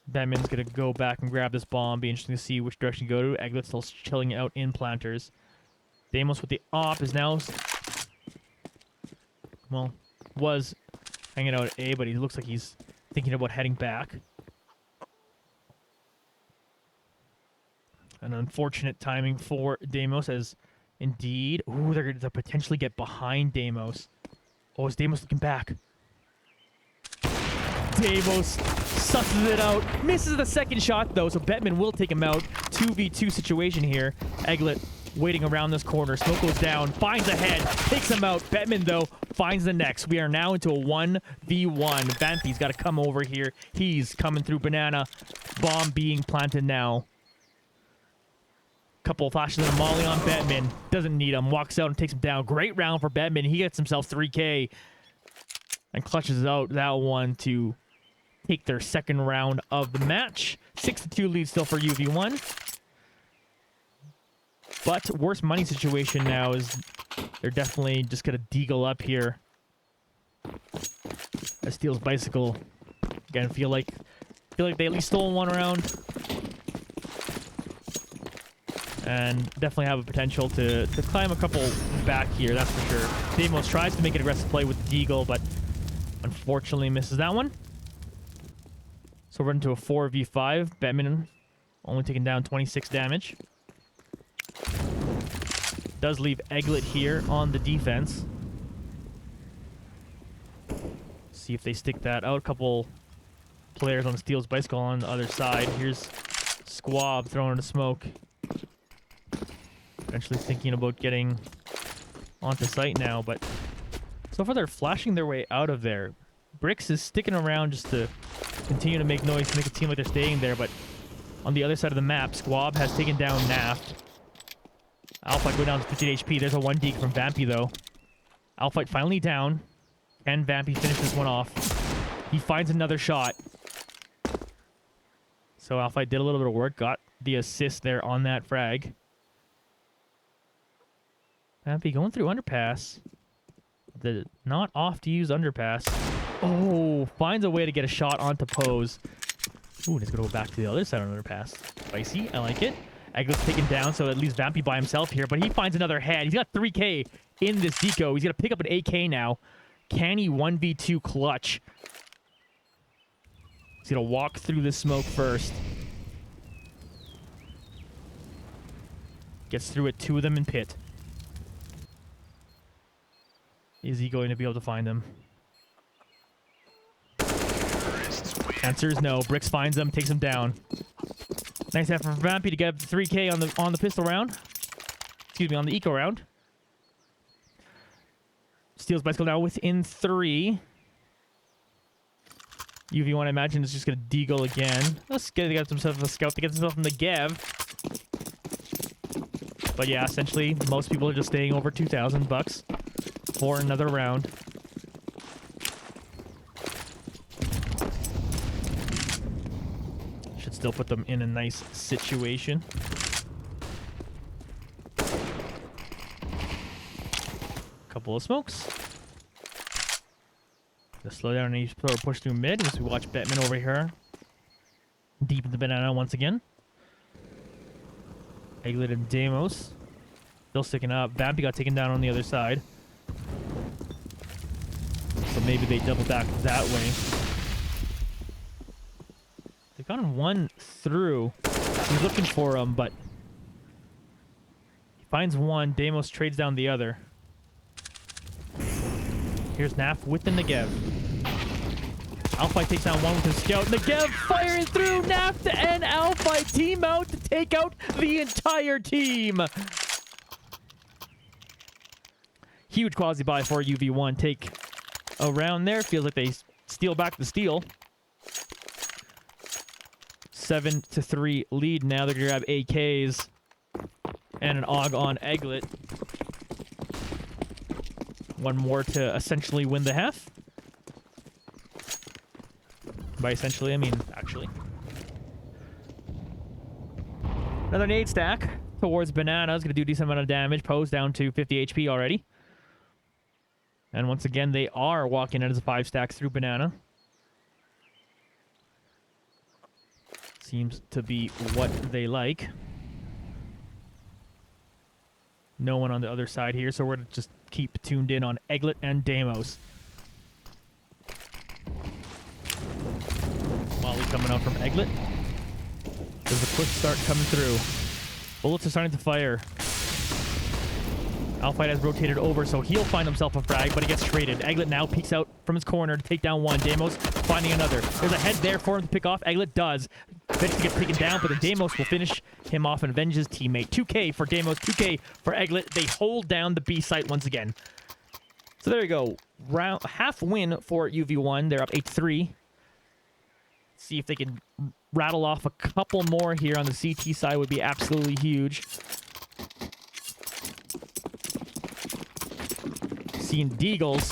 Batman's going to go back and grab this bomb. Be interesting to see which direction to go to. Eglet's still chilling out in planters. Deimos with the op is now... Well, was hanging out at A, but he looks like he's thinking about heading back. An unfortunate timing for Deimos as indeed... Ooh, they're going to potentially get behind Deimos. Oh, is Deimos looking back? Deimos sussing it out. Misses the second shot, though, so Bettman will take him out. 2v2 situation here. Eglet waiting around this corner. Smoke goes down, finds a head, takes him out. Bettman, though, finds the next. We are now into a 1v1. Vampy's got to come over here. He's coming through Banana. Bomb being planted now. Couple of flashes and a molly on Batman. Doesn't need him. Walks out and takes him down. Great round for Batman. He gets himself 3K. And clutches out that one to take their second round of the match. 6-2 lead still for UV1. But worst money situation now is they're definitely just going to deagle up here. As Steel's Bicycle, again, feel like they at least stole one round. And definitely have a potential to climb a couple back here, that's for sure. Deimos tries to make an aggressive play with the Deagle, but unfortunately misses that one. So we're into a 4v5. Batman only taking down 26 damage. Does leave Egglet here on the defense. See if they stick that out. A couple players on Steel's Bicycle on the other side. Here's Squab throwing the smoke. Eventually thinking about getting onto site now, but so far they're flashing their way out of there. Bricks is sticking around just to continue to make noise, to make it seem like they're staying there, but on the other side of the map, Squab has taken down Naft. Alpha go down to 15 HP. There's a 1 deke from Vampy, though. Alpha finally down. Can Vampy finish this one off? He finds another shot. So Alpha did a little bit of work, got the assist there on that frag. Vampy going through underpass. Not off to use underpass. Oh, finds a way to get a shot onto Pose. Ooh, and he's going to go back to the other side on underpass. Spicy, I like it. Egglet's taken down, so at least Vampy by himself here, but he finds another head. He's got 3K in this deco. He's going to pick up an AK now. Can he 1v2 clutch? He's going to walk through the smoke first. Gets through it, 2 of them in pit. Is he going to be able to find them? Answer is no. Bricks finds him, takes him down. Nice effort for Vampy to get up to 3K on the pistol round. Excuse me, on the eco round. Steel's Bicycle now within 3. UV1, I imagine, is just going to deagle again. Let's get himself a scout to get himself in the Gev. But yeah, essentially, most people are just staying over 2,000 bucks for another round. Should still put them in a nice situation. Couple of smokes. Just slow down and throw a push through mid as we watch Batman over here. Deep in the banana once again. Egglet and Deimos still sticking up. Vampy got taken down on the other side. So maybe they double back that way. They've gotten one through. He's looking for him, but he finds one. Deimos trades down the other. Here's Naf with the Negev. Alpha takes down one with his scout. Negev firing through. Naf and Alpha team out to take out the entire team. Huge quasi buy for UV1. Take around there. Feels like they steal back the steal. 7-3 lead now. They're going to grab AKs and an AUG on Egglet. One more to essentially win the half. By essentially, I mean actually. Another nade stack towards Banana. Is going to do a decent amount of damage. Pose down to 50 HP already. And once again, they are walking in as a 5 stack through Banana. Seems to be what they like. No one on the other side here, so we're going to just keep tuned in on Egglet and Deimos. Molly coming out from Egglet. There's a quick start coming through. Bullets are starting to fire. Alpha has rotated over, so he'll find himself a frag, but he gets traded. Egglet now peeks out from his corner to take down one. Deimos finding another. There's a head there for him to pick off. Egglet does. Eventually gets taken down, but then Deimos will finish him off and avenge his teammate. 2K for Deimos, 2K for Egglet. They hold down the B site once again. So there you go. Half win for UV1. They're up 8-3. See if they can rattle off a couple more here on the CT side would be absolutely huge. seeing Deagles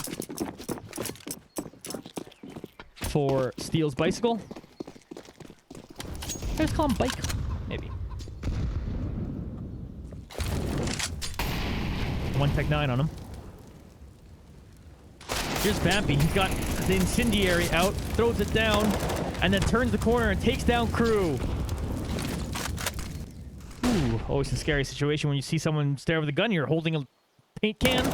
for Steel's Bicycle. I just call him Bike, maybe. One Tech 9 on him. Here's Vampy. He's got the incendiary out, throws it down, and then turns the corner and takes down Crew. Ooh, always a scary situation when you see someone stare with a gun. You're holding a paint can.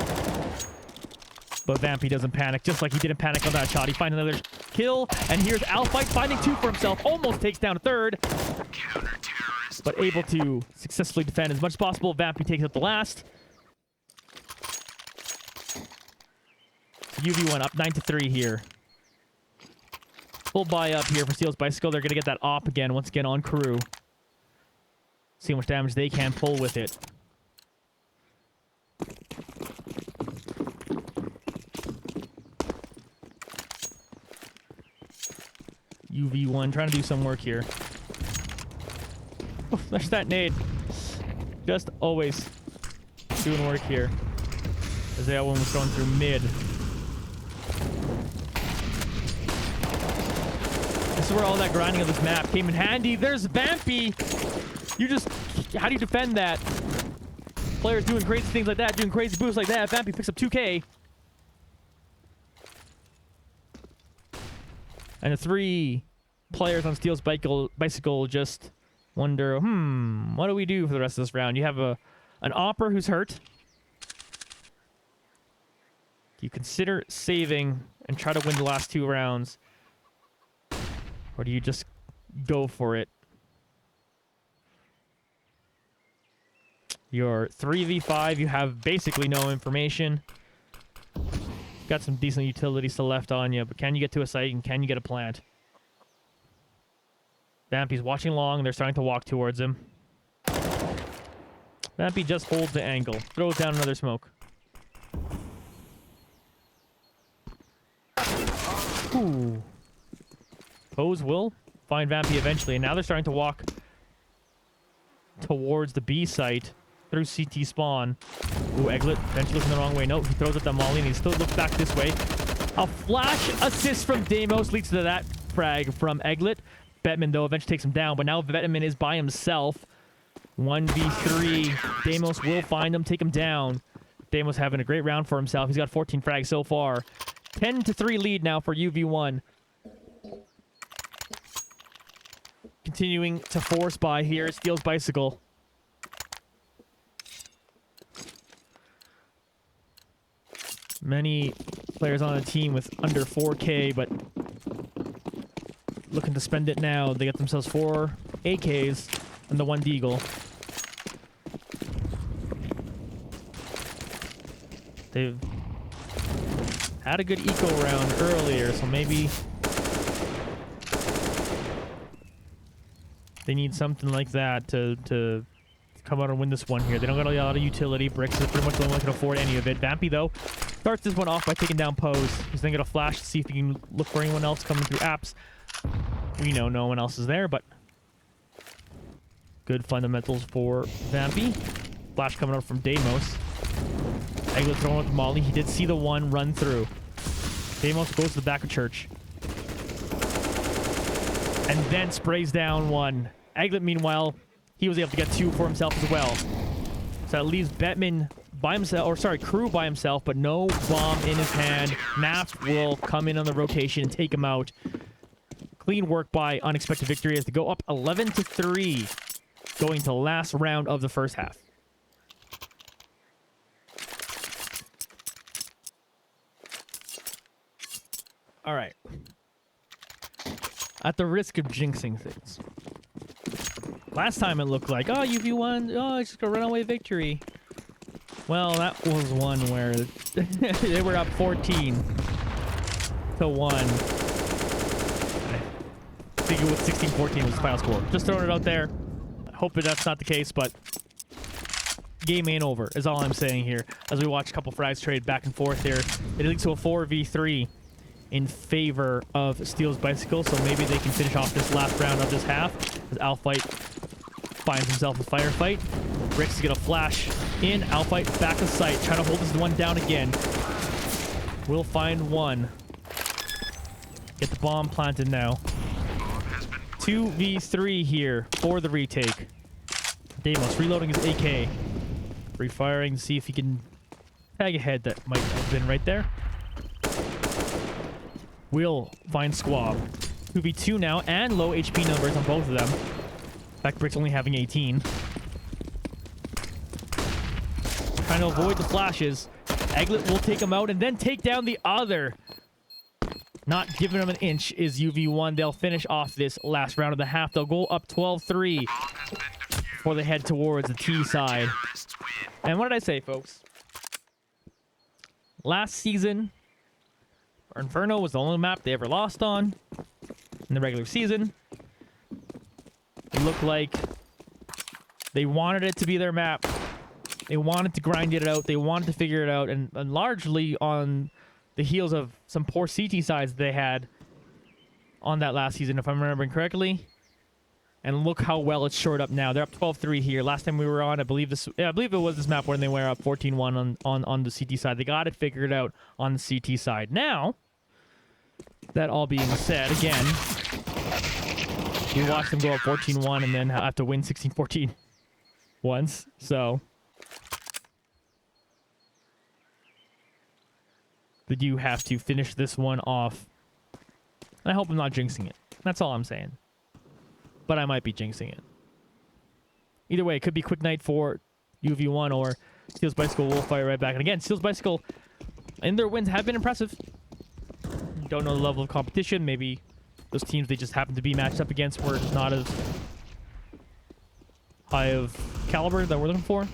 But Vampy doesn't panic, just like he didn't panic on that shot. He finds another kill, and here's Alfight finding 2 for himself. Almost takes down a third, but able to successfully defend as much as possible. Vampy takes up the last. UV1 up 9-3 here. Full buy up here for Steel's Bicycle. They're going to get that op again, once again on Crew. See how much damage they can pull with it. UV1 trying to do some work here. Oh, there's that nade. Just always doing work here. As that one was going through mid. This is where all that grinding of this map came in handy. There's Vampy. You just... How do you defend that? Players doing crazy things like that, doing crazy boosts like that. Vampy picks up 2K. And the 3 players on Steel's Bicycle just wonder, what do we do for the rest of this round? You have an Opper who's hurt. Do you consider saving and try to win the last 2 rounds? Or do you just go for it? You're 3v5. You have basically no information. Got some decent utility still left on you, but can you get to a site and can you get a plant? Vampy's watching long. They're starting to walk towards him. Vampy just holds the angle. Throws down another smoke. Ooh. Pose will find Vampy eventually, and now they're starting to walk towards the B site through CT spawn. Ooh, Egglet eventually looking the wrong way. No, he throws up that molly and he still looks back this way. A flash assist from Deimos leads to that frag from Egglet. Bettman, though, eventually takes him down, but now Bettman is by himself. 1v3. Deimos will find him, take him down. Deimos having a great round for himself. He's got 14 frags so far. 10-3 lead now for UV1. Continuing to force by here. Steel's Bicycle. Many players on the team with under 4K, but looking to spend it now. They get themselves 4 AKs and the 1 Deagle. They've had a good eco round earlier, so maybe they need something like that to come out and win this one here. They don't got a lot of utility. Bricks is pretty much the only one that can afford any of it. Vampy, though, starts this one off by taking down Pose. He's then going to flash to see if he can look for anyone else coming through apps. We know no one else is there, but good fundamentals for Vampy. Flash coming out from Deimos. Egglet throwing with Molly. He did see the one run through. Deimos goes to the back of church. And then sprays down one. Egglet, meanwhile, he was able to get 2 for himself as well. So that leaves Bettman by himself, or sorry, Crew by himself, but no bomb in his hand. Nap will come in on the rotation and take him out. Clean work by Unexpected Victory as they go up 11-3, going to last round of the first half. All right. At the risk of jinxing things. Last time it looked like, oh, UV1, oh, it's just a runaway victory. Well, that was one where they were up 14-1. I think it was 16-14 was the final score. Just throwing it out there. I hope that's not the case, but game ain't over, is all I'm saying here. As we watch a couple frags trade back and forth here, it leads to a 4v3 in favor of Steel's Bicycle, so maybe they can finish off this last round of this half as Alfight finds himself a firefight. Rick's gonna flash in. Alfight back to sight, trying to hold this one down again. We'll find one. Get the bomb planted now. 2v3 here for the retake. Deimos reloading his AK. Refiring to see if he can tag a head that might have been right there. We'll find Squab. 2v2 now, and low HP numbers on both of them. In fact, Brick's only having 18. Trying to avoid the flashes. Egglet will take him out and then take down the other. Not giving him an inch is UV1. They'll finish off this last round of the half. They'll go up 12-3 before they head towards the T side. And what did I say, folks? Last season, Inferno was the only map they ever lost on in the regular season. It looked like they wanted it to be their map. They wanted to grind it out. They wanted to figure it out. And largely on the heels of some poor CT sides they had on that last season, if I'm remembering correctly. And look how well it's shored up now. They're up 12-3 here. Last time we were on, I believe it was this map when they were up 14-1 on the CT side. They got it figured out on the CT side. Now, that all being said, again, we watched them go up 14-1 and then have to win 16-14 once. So they do have to finish this one off. And I hope I'm not jinxing it. That's all I'm saying. But I might be jinxing it. Either way, it could be quick night for UV1 or Steel's Bicycle will fire right back. And again, Steel's Bicycle and their wins have been impressive. Don't know the level of competition. Maybe those teams they just happen to be matched up against were not as high of caliber that we're looking for.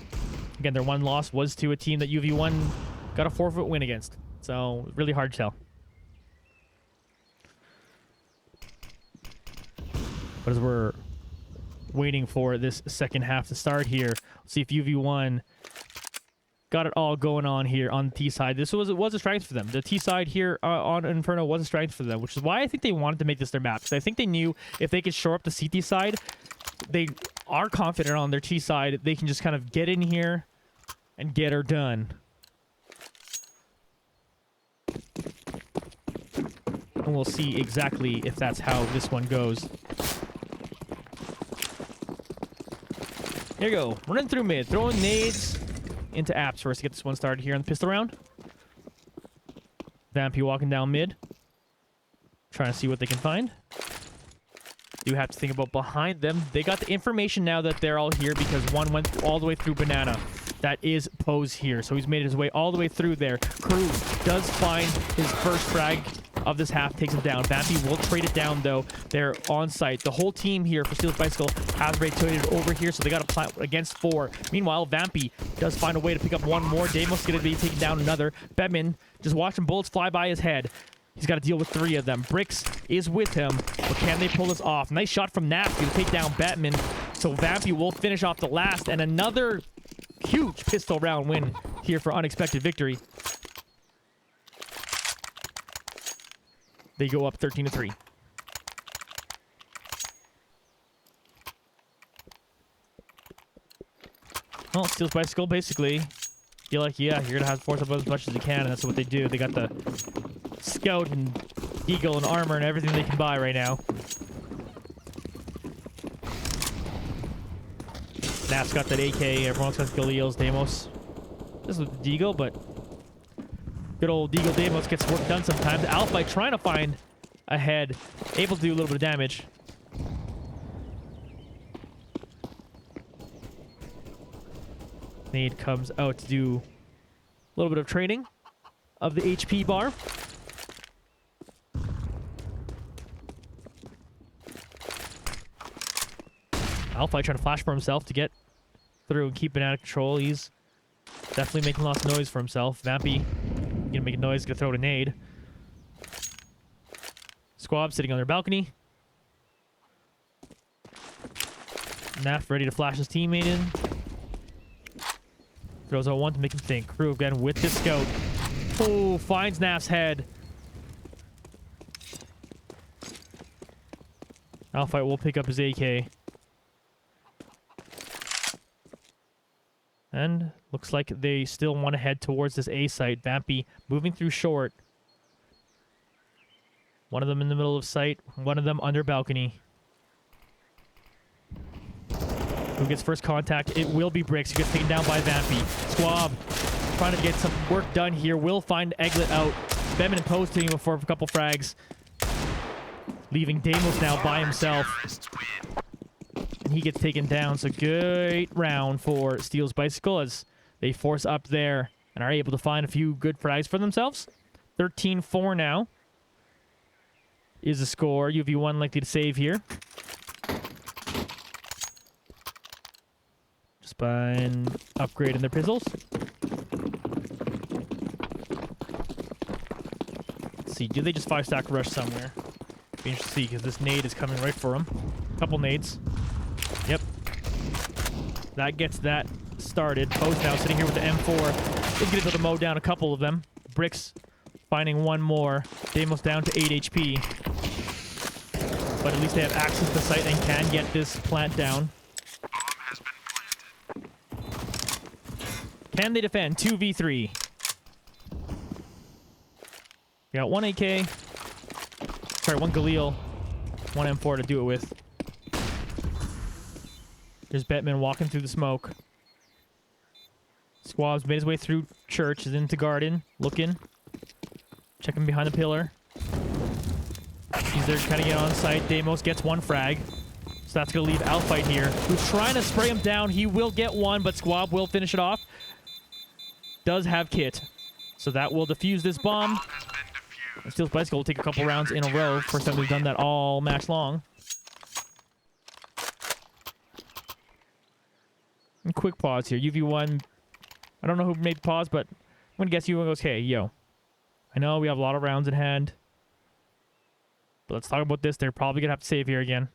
Again, their one loss was to a team that UV1 got a forfeit win against. So, really hard to tell. But as we're waiting for this second half to start here, let's see if UV1 got it all going on here on the T side. It was a strength for them. The T side here on Inferno was a strength for them, which is why I think they wanted to make this their map. Because I think they knew if they could shore up the CT side, they are confident on their T side. They can just kind of get in here and get her done. And we'll see exactly if that's how this one goes. Here you go. Running through mid. Throwing nades into apps for us to get this one started here on the pistol round. Vampy walking down mid. Trying to see what they can find. You have to think about behind them. They got the information now that they're all here because one went all the way through Banana. That is Pose here. So he's made his way all the way through there. Crew does find his first frag of this half, takes him down. Vampy will trade it down, though. They're on site. The whole team here for Steel's Bicycle has rotated over here, so they got to plant against 4. Meanwhile, Vampy does find a way to pick up one more. Deimos going to be taking down another. Bedman just watching bullets fly by his head. He's got to deal with 3 of them. Bricks is with him, but can they pull this off? Nice shot from Nasty to take down Batman. So Vampy will finish off the last, and another huge pistol round win here for Unexpected Victory. They go up 13-3. Well, Steel's Bicycle basically feel like, yeah, you're gonna have to force up as much as you can, and that's what they do. They got the Scout and Eagle and armor and everything they can buy right now. Nap's got that AK. Everyone else has to kill the Eels. Deimos. This is the Deagle, but good old Deagle Deimos gets work done sometimes. Alpha trying to find a head. Able to do a little bit of damage. Nade comes out to do a little bit of training of the HP bar. Alpha trying to flash for himself to get through and keep it out of control. He's definitely making lots of noise for himself. Vampy gonna make a noise, gonna throw a nade. Squab sitting on their balcony. Naf ready to flash his teammate in. Throws out one to make him think. Crew again with the scout. Oh, finds Naf's head. Alpha will pick up his AK. And looks like they still want to head towards this A site. Vampy moving through short. One of them in the middle of sight. One of them under balcony. Who gets first contact? It will be Bricks. He gets taken down by Vampy. Squab trying to get some work done here. Will find Eglet out. Bettman and Post hitting him for a couple frags. Leaving Damos now by himself. And he gets taken down. So great round for Steel's Bicycle as they force up there and are able to find a few good frags for themselves. 13-4 now is the score. UV1 likely to save here. Just by upgrading their pistols. Let's see, do they just 5-stack rush somewhere? Be interesting to see, because this nade is coming right for them. Couple nades. Yep. That gets that started. Post now sitting here with the M4. He's going to be able to mow down a couple of them. Bricks finding one more. Damos down to 8 HP. But at least they have access to site and can get this plant down. Can they defend? 2v3. We got one AK. Sorry, one Galil. One M4 to do it with. There's Bettman walking through the smoke. Squab's made his way through church, is into garden, looking. Checking behind the pillar. He's there trying to get on site. Damos gets one frag. So that's going to leave Alfight here, who's trying to spray him down. He will get one, but Squab will finish it off. Does have kit. So that will defuse this bomb. And Steel's Bicycle will take a couple rounds in a row. First time we've done that all match long. And quick pause here. UV1, I don't know who made the pause, but I'm going to guess UV1 goes, hey, yo. I know we have a lot of rounds in hand. But let's talk about this. They're probably going to have to save here again.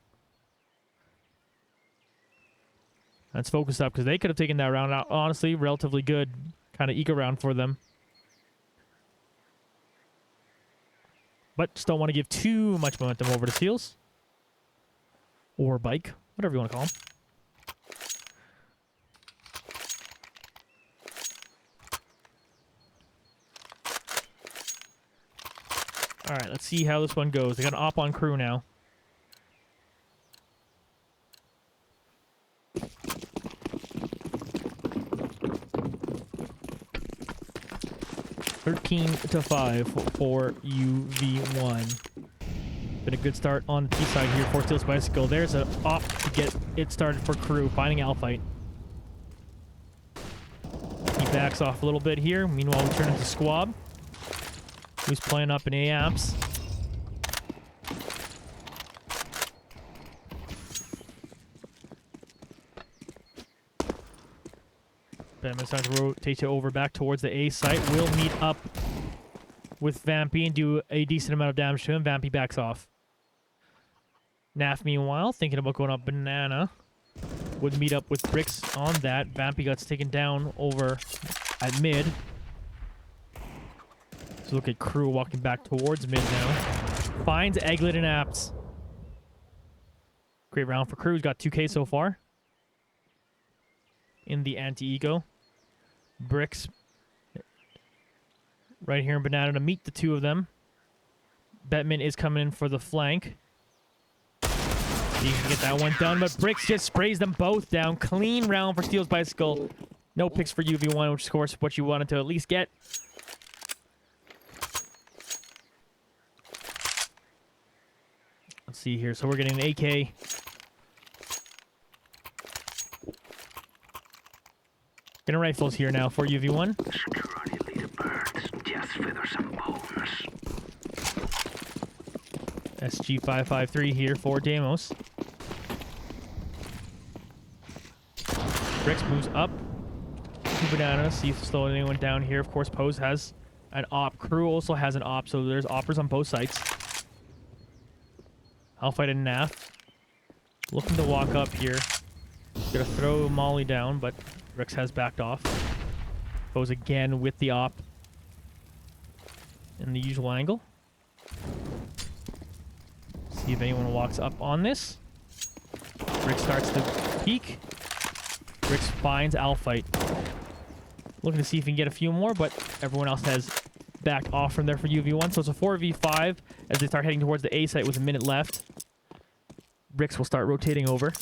Let's focus up, because they could have taken that round out. Honestly, relatively good kind of eco round for them. But just don't want to give too much momentum over to Steels. Or Bike. Whatever you want to call them. Alright, let's see how this one goes. They got an op on crew now. (13-5) for UV1. Been a good start on the T side here for Steel's Bicycle. There's an op to get it started for crew, finding Alfight. He backs off a little bit here. Meanwhile, we turn into Squab, who's playing up in AAPS. Batman's trying to rotate you over back towards the A site. Will meet up with Vampy and do a decent amount of damage to him. Vampy backs off. Naf, meanwhile, thinking about going up Banana. Would meet up with Bricks on that. Vampy gets taken down over at mid. So look at Crew walking back towards mid now. Finds Eglet and Apps. Great round for Crew. He's got 2K so far. In the anti-eco. Bricks right here in Banana to meet the two of them. Bettman is coming in for the flank. He can get that one done, but Bricks just sprays them both down. Clean round for Steel's Bicycle. No picks for UV1, which is of course what you wanted to at least get. Let's see here. So we're getting an AK. Getting rifles here now for UV1. SG553 here for Damos. Bricks moves up to Banana. See if slowing anyone down here. Of course, Pose has an op. Crew also has an op, so there's oppers on both sides. Alfight and Naf. Looking to walk up here. Gonna throw Molly down, but Bricks has backed off. Pose again with the op. In the usual angle. See if anyone walks up on this. Bricks starts to peek. Bricks finds Alfight. Looking to see if he can get a few more, but everyone else has backed off from there for UV1. So it's a 4v5 as they start heading towards the A site with a minute left. Bricks will start rotating over.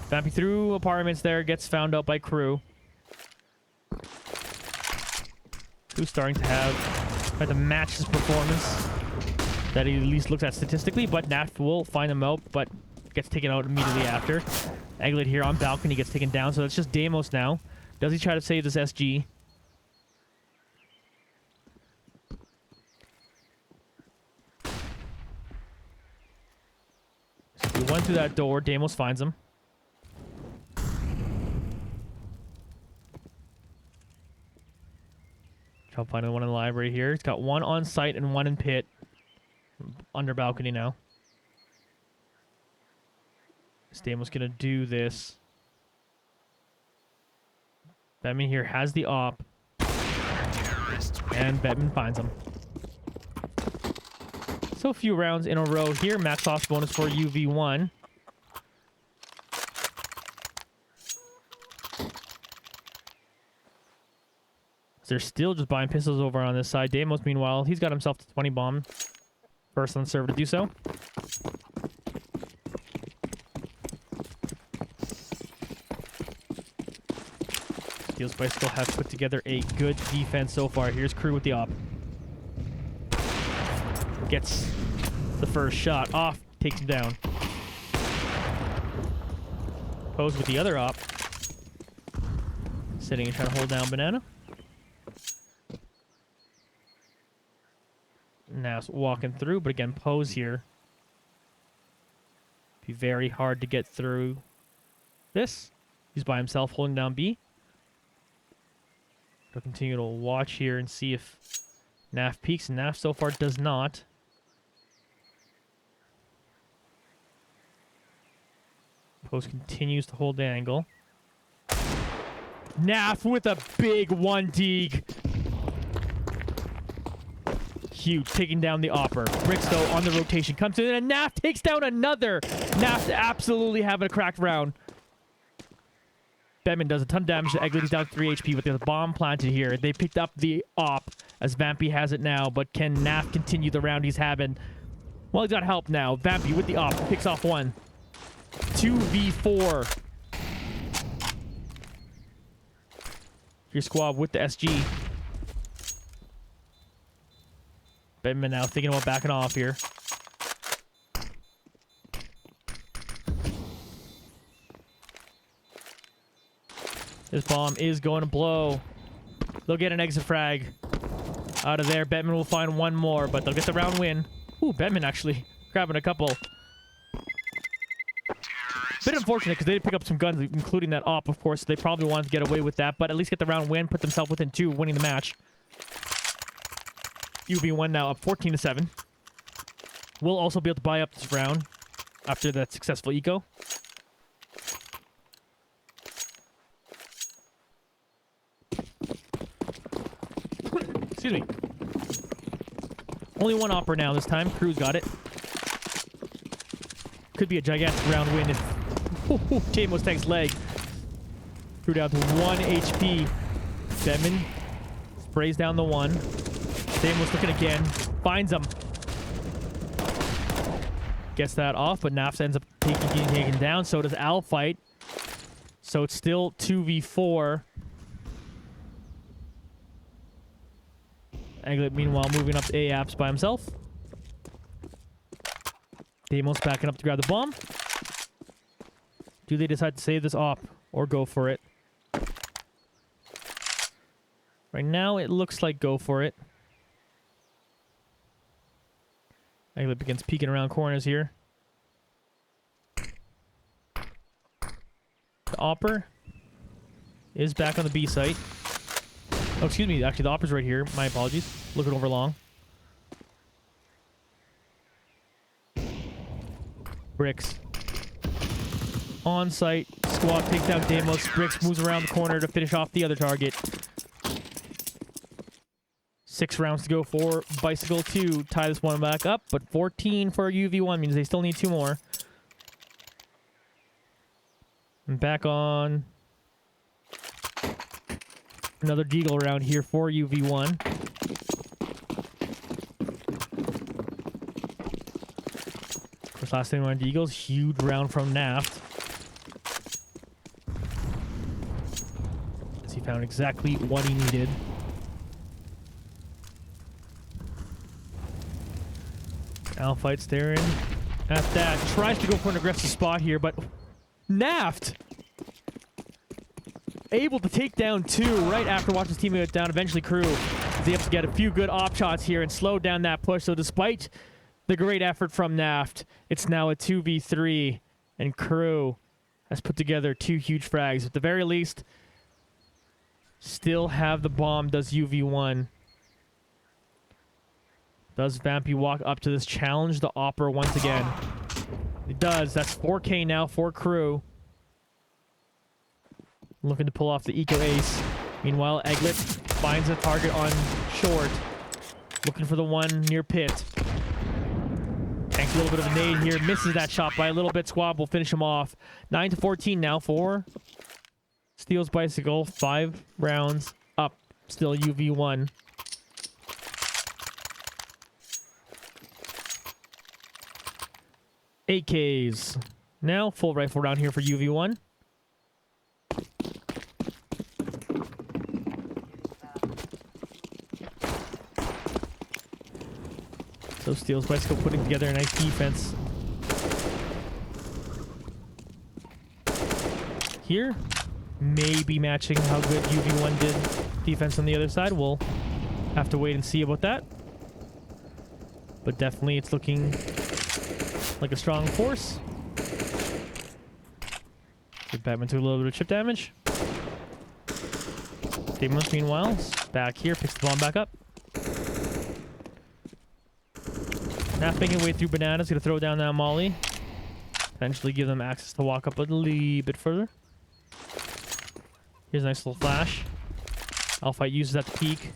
Vamping through apartments there, gets found out by Crew. Crew's starting to try to match his performance that he at least looks at statistically, but Naf will find him out, but gets taken out immediately after. Aglet here on balcony gets taken down, so it's just Deimos now. Does he try to save this SG? So he went through that door. Deimos finds him. Try to find the one in the library here. He's got one on site and one in pit. Under balcony now. Deimos gonna do this. Batman here has the op. And Batman finds him. So a few rounds in a row here. Max off bonus for UV1. They're still just buying pistols over on this side. Deimos, meanwhile, he's got himself to 20 bomb. First on server to do so. Steel's Bicycle have put together a good defense so far. Here's Crew with the op. Gets the first shot off, takes him down. Pose with the other op. Sitting and trying to hold down Banana. Now walking through, but again, Pose here. Be very hard to get through this. He's by himself holding down B. I'll continue to watch here and see if Naf peeks. Naf so far does not. Pose continues to hold the angle. Naf with a big 1 dig. Huge, taking down the Opper. Bricks, though, on the rotation. Comes in, and Naf takes down another. Naf absolutely having a cracked round. Bedman does a ton of damage to Eglet. He's down 3 HP, but there's a bomb planted here. They picked up the op, as Vampy has it now, but can Naf continue the round he's having? Well, he's got help now. Vampy with the op, picks off one. 2v4. Your squad with the SG. Bedman now thinking about backing off here. This bomb is going to blow. They'll get an exit frag out of there. Bedman will find one more, but they'll get the round win. Ooh, Bedman actually grabbing a couple. Bit unfortunate because they did pick up some guns, including that op, of course. They probably wanted to get away with that, but at least get the round win, put themselves within 2, winning the match. UV1 now up 14-7. We'll also be able to buy up this round after that successful eco. Excuse me. Only one opera now this time. Crew's got it. Could be a gigantic round win if Deimos takes leg. Crew down to 1 HP. Bedman sprays down the one. Deimos looking again. Finds him. Gets that off, but Naps ends up getting taken down. So does Al fight. So it's still 2v4. Aglet, meanwhile, moving up to A-Apps by himself. Deimos backing up to grab the bomb. Do they decide to save this op or go for it? Right now, it looks like go for it. Aglet begins peeking around corners here. The Opper is back on the B site. Oh, excuse me. Actually, the Opper's right here. My apologies. Looking over long. Bricks. On site. Squad takes down Deimos. Bricks moves around the corner to finish off the other target. 6 rounds to go for Bicycle to tie this one back up, but 14 for UV1 means they still need 2 more. And back on Another deagle round here for UV1. This last thing on deagles, huge round from Naft. As he found exactly what he needed. Alphyte staring at that. Tries to go for an aggressive spot here, but Naft able to take down two right after watching his teammate down. Eventually Crew is able to get a few good op shots here and slow down that push. So despite the great effort from Naft, it's now a 2v3, and Crew has put together two huge frags. At the very least, still have the bomb, does UV1. Does Vampy walk up to this challenge the Opera once again? It does. That's 4K now for Crew. Looking to pull off the eco ace. Meanwhile, Egglet finds a target on short. Looking for the one near pit. Tanks a little bit of a nade here. Misses that shot by a little bit. Squab will finish him off. 9-14 now for Steel's Bicycle. 5 rounds up. Still UV1. AKs. Now full rifle round here for UV1. So Steel's Bicycle putting together a nice defense. Here, maybe matching how good UV1 did defense on the other side. We'll have to wait and see about that. But definitely it's looking like a strong force. Good Batman took a little bit of chip damage. Deimos, meanwhile, back here, picks the bomb back up. Naft making way through Bananas, gonna throw down that molly. Eventually give them access to walk up a little bit further. Here's a nice little flash. Alphyte uses that to peek.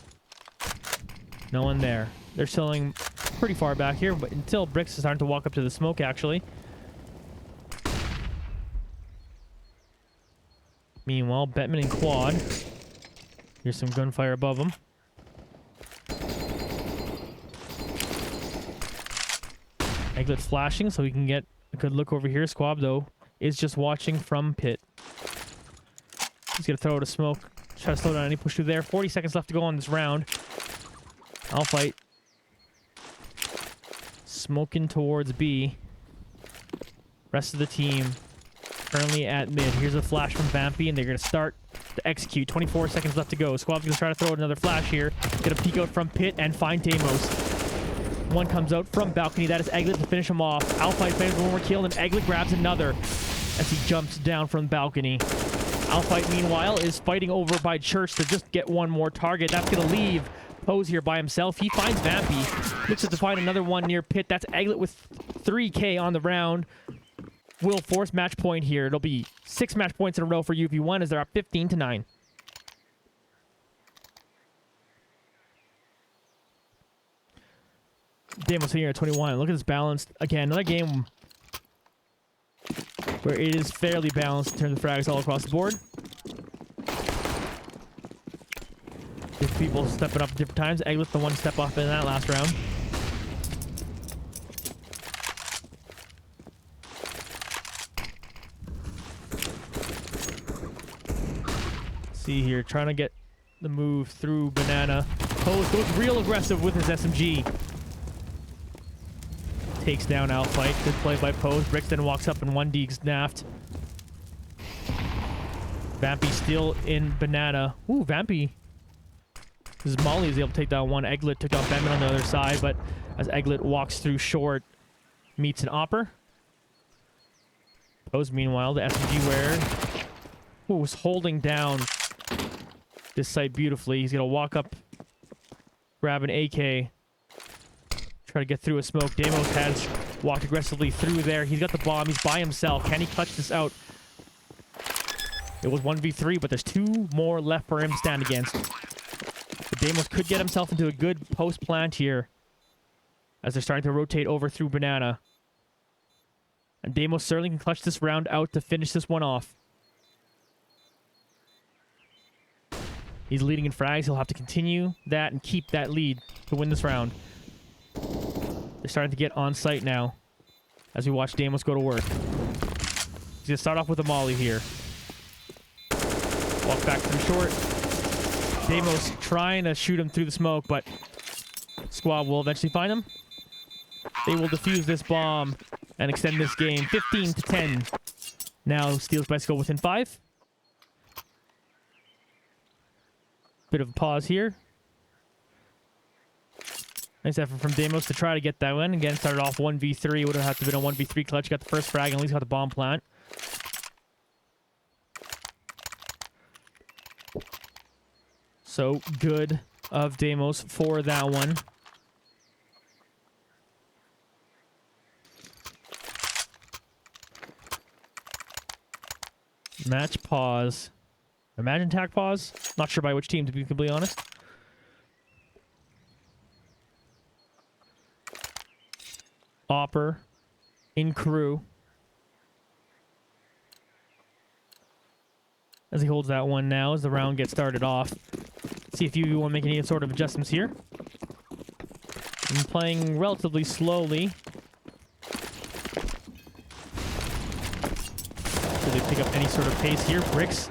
No one there. They're selling pretty far back here, but until Bricks is starting to walk up to the smoke, actually. Meanwhile, Bettman and Quad. Here's some gunfire above them. Egglet flashing so we can get a good look over here. Squab, though, is just watching from pit. He's going to throw it a smoke. Try to slow down any push through there. 40 seconds left to go on this round. Alphyte smoking towards B. Rest of the team currently at mid. Here's a flash from Vampy, and they're going to start to execute. 24 seconds left to go. Squab's going to try to throw another flash here. Get a peek out from pit and find Deimos. One comes out from balcony. That is Egglet to finish him off. Alphyte finds one more kill, and Egglet grabs another as he jumps down from balcony. Alphyte, meanwhile, is fighting over by Church to just get one more target. That's going to leave Pose here by himself. He finds Vampy. Looks to find another one near pit. That's Egglet with 3K on the round. Will force match point here. It'll be 6 match points in a row for UV1 as they're up 15-9. Deimos here at 21. Look at this balance. Again, another game where it is fairly balanced in terms of frags all across the board. Different people stepping up at different times. Egglet's the one to step up in that last round. See here, trying to get the move through Banana. Pose goes real aggressive with his SMG. Takes down Alphyte. Good play by Pose. Brixton walks up and 1D's Naft. Vampy still in Banana. Ooh, Vampy. This is Molly is able to take down one. Egglet took down Batman on the other side, but as Egglet walks through short, meets an Opper. Pose, meanwhile, the SMG wearer, who was holding down this site beautifully. He's going to walk up, grab an AK, try to get through a smoke. Deimos has walked aggressively through there. He's got the bomb. He's by himself. Can he clutch this out? It was 1v3, but there's 2 more left for him to stand against. But Deimos could get himself into a good post plant here as they're starting to rotate over through Banana. And Deimos certainly can clutch this round out to finish this one off. He's leading in frags. He'll have to continue that and keep that lead to win this round. They're starting to get on site now as we watch Damos go to work. He's going to start off with a molly here. Walk back through short. Damos trying to shoot him through the smoke, but Squab will eventually find him. They will defuse this bomb and extend this game 15-10. Now Steel's Bicycle within 5. Bit of a pause here. Nice effort from Damos to try to get that one. Again, started off 1v3. Would have had to have been a 1v3 clutch. Got the first frag and at least got the bomb plant. So good of Damos for that one. Match pause. Imagine tack pause. Not sure by which team, to be completely honest. Opper in crew. As he holds that one now as the round gets started off. See if you want to make any sort of adjustments here. I'm playing relatively slowly. Do they pick up any sort of pace here? Bricks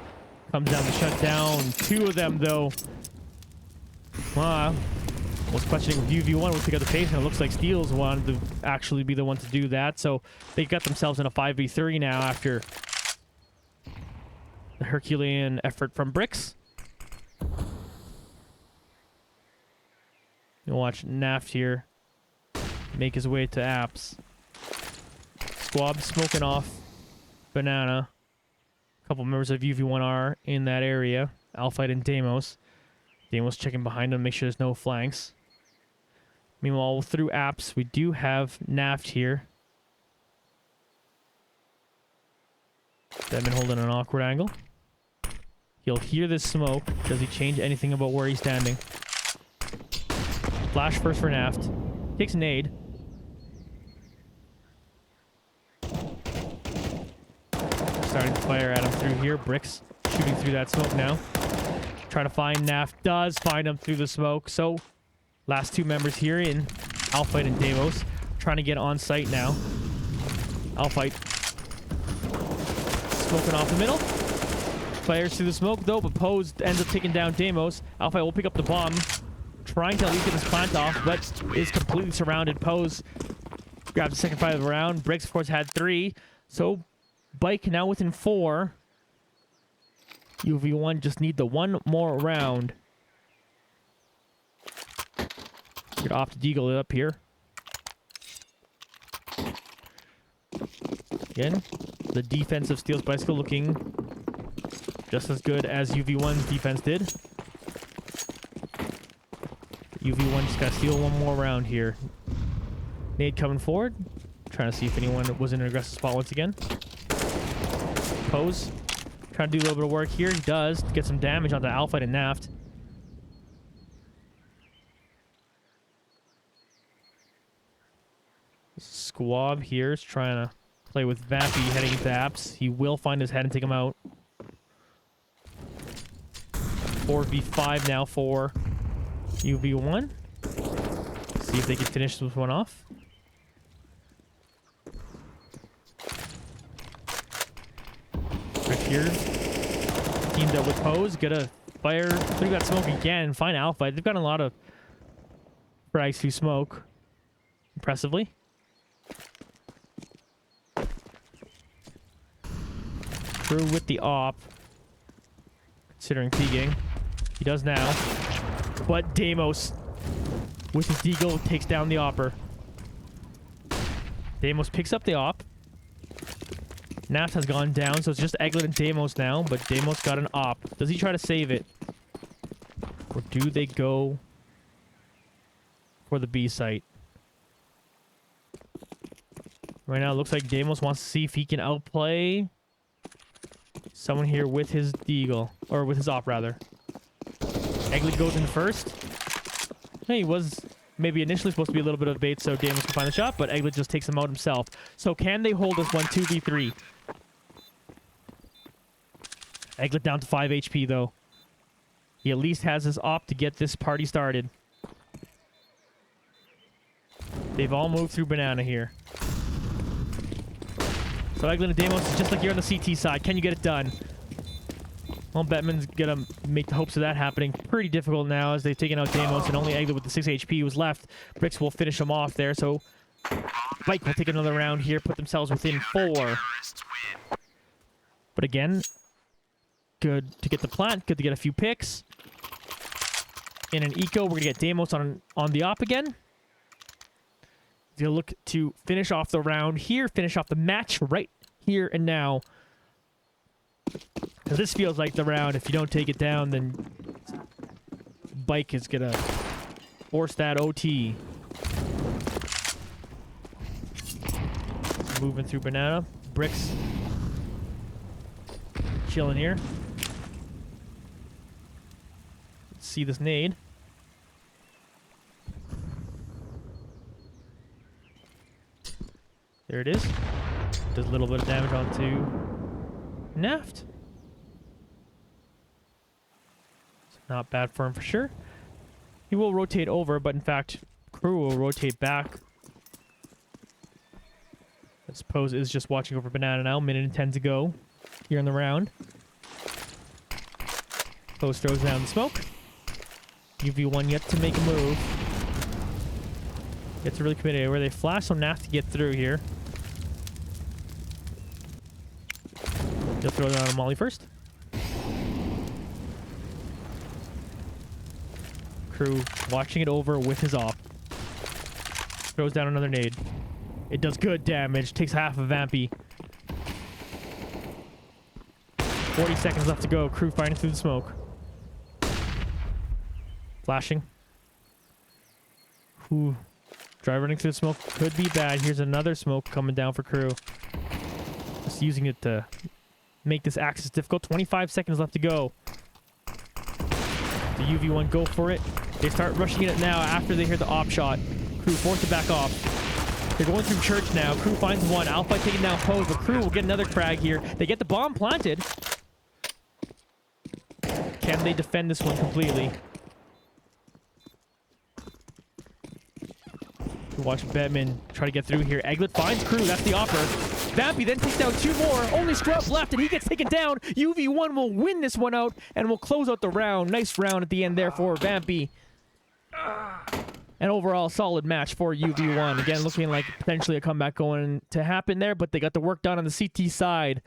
comes down to shut down. 2 of them, though. Was questioning if UV1 would pick up the pace, and it looks like Steels wanted to actually be the one to do that. So they got themselves in a 5v3 now after the Herculean effort from Bricks. You'll watch Naft here make his way to Apps. Squab smoking off Banana. A couple members of UV1 are in that area. Alphite and Damos. Damos checking behind him, make sure there's no flanks. Meanwhile, through Apps, we do have Naft here. Devin holding an awkward angle. He'll hear this smoke. Does he change anything about where he's standing? Flash first for Naft. Takes a nade. Starting to fire at him through here. Bricks shooting through that smoke now. Trying to find Naft. Does find him through the smoke. So, last 2 members here in Alphite and Damos. Trying to get on site now. Alphite smoking off the middle. Fires through the smoke though, but Pose ends up taking down Damos. Alphite will pick up the bomb. Trying to at least get this plant off, but is completely surrounded. Pose grabbed the second fight of the round. Bricks, of course, had 3. So, Bike now within 4. UV1 just need the 1 more round. Get off to Deagle it up here. Again, the defense of Steel's Bicycle looking just as good as UV1's defense did. UV1 just got to steal 1 more round here. Nade coming forward. Trying to see if anyone was in an aggressive spot once again. Pose. Trying to do a little bit of work here. He does to get some damage onto Alphite and Naft. Squab here is trying to play with Vampy heading into Apps. He will find his head and take him out. 4v5 now for UV1. See if they can finish this one off. Right here. Teamed up with Pose. Gonna fire through that smoke again. Find Alpha. They've got a lot of frags through smoke. Impressively. Through with the op. Considering peeking. He does now. But Damos, with his deagle, takes down the opper. Damos picks up the op. Naft has gone down, so it's just Eglet and Damos now, but Damos got an op. Does he try to save it? Or do they go for the B site? Right now, it looks like Damos wants to see if he can outplay someone here with his deagle, or with his op, rather. Eglet goes in first. Hey, he was maybe initially supposed to be a little bit of bait so Damos can find the shot, but Eglet just takes him out himself. So can they hold this one 2v3? Eglet down to 5 HP, though. He at least has his op to get this party started. They've all moved through banana here. So Eglin and Deimos is just like you're on the CT side. Can you get it done? Well, Bettman's gonna make the hopes of that happening pretty difficult now as they've taken out Deimos and only Eglin with the 6 HP was left. Bricks will finish him off there, so Bike will take another round here, put themselves within 4. But again, good to get the plant, good to get a few picks. In an eco, we're gonna get Deimos on the op again. He's gonna look to finish off the round here, finish off the match right here and now. Because this feels like the round. If you don't take it down, then Bike is gonna force that OT. Moving through banana. Bricks chilling here. Let's see this nade. There it is. Does a little bit of damage onto Naft. It's not bad for him for sure. He will rotate over, but in fact, Crew will rotate back. I suppose is just watching over banana now. Minute and 10 to go here in the round. Post throws down the smoke. UV1 yet to make a move. Gets really committed where they flash, so Naft to get through here. He'll throw down a molly first. Crew watching it over with his op. Throws down another nade. It does good damage. Takes half of Vampy. 40 seconds left to go. Crew fighting through the smoke. Flashing. Ooh. Drive running through the smoke could be bad. Here's another smoke coming down for Crew. Just using it to make this access difficult. 25 seconds left to go. The UV1 go for it. They start rushing it now after they hear the op shot. Crew forced to back off. They're going through church now. Crew finds one. Alpha taking down Pose, but Crew will get another frag here. They get the bomb planted. Can they defend this one completely? Watch Bettman try to get through here. Egglet finds Crew. That's the offer. Vampy then takes down 2 more. Only Scrub left, and he gets taken down. UV1 will win this one out, and will close out the round. Nice round at the end there for Vampy. An overall solid match for UV1. Again, looking like potentially a comeback going to happen there, but they got the work done on the CT side.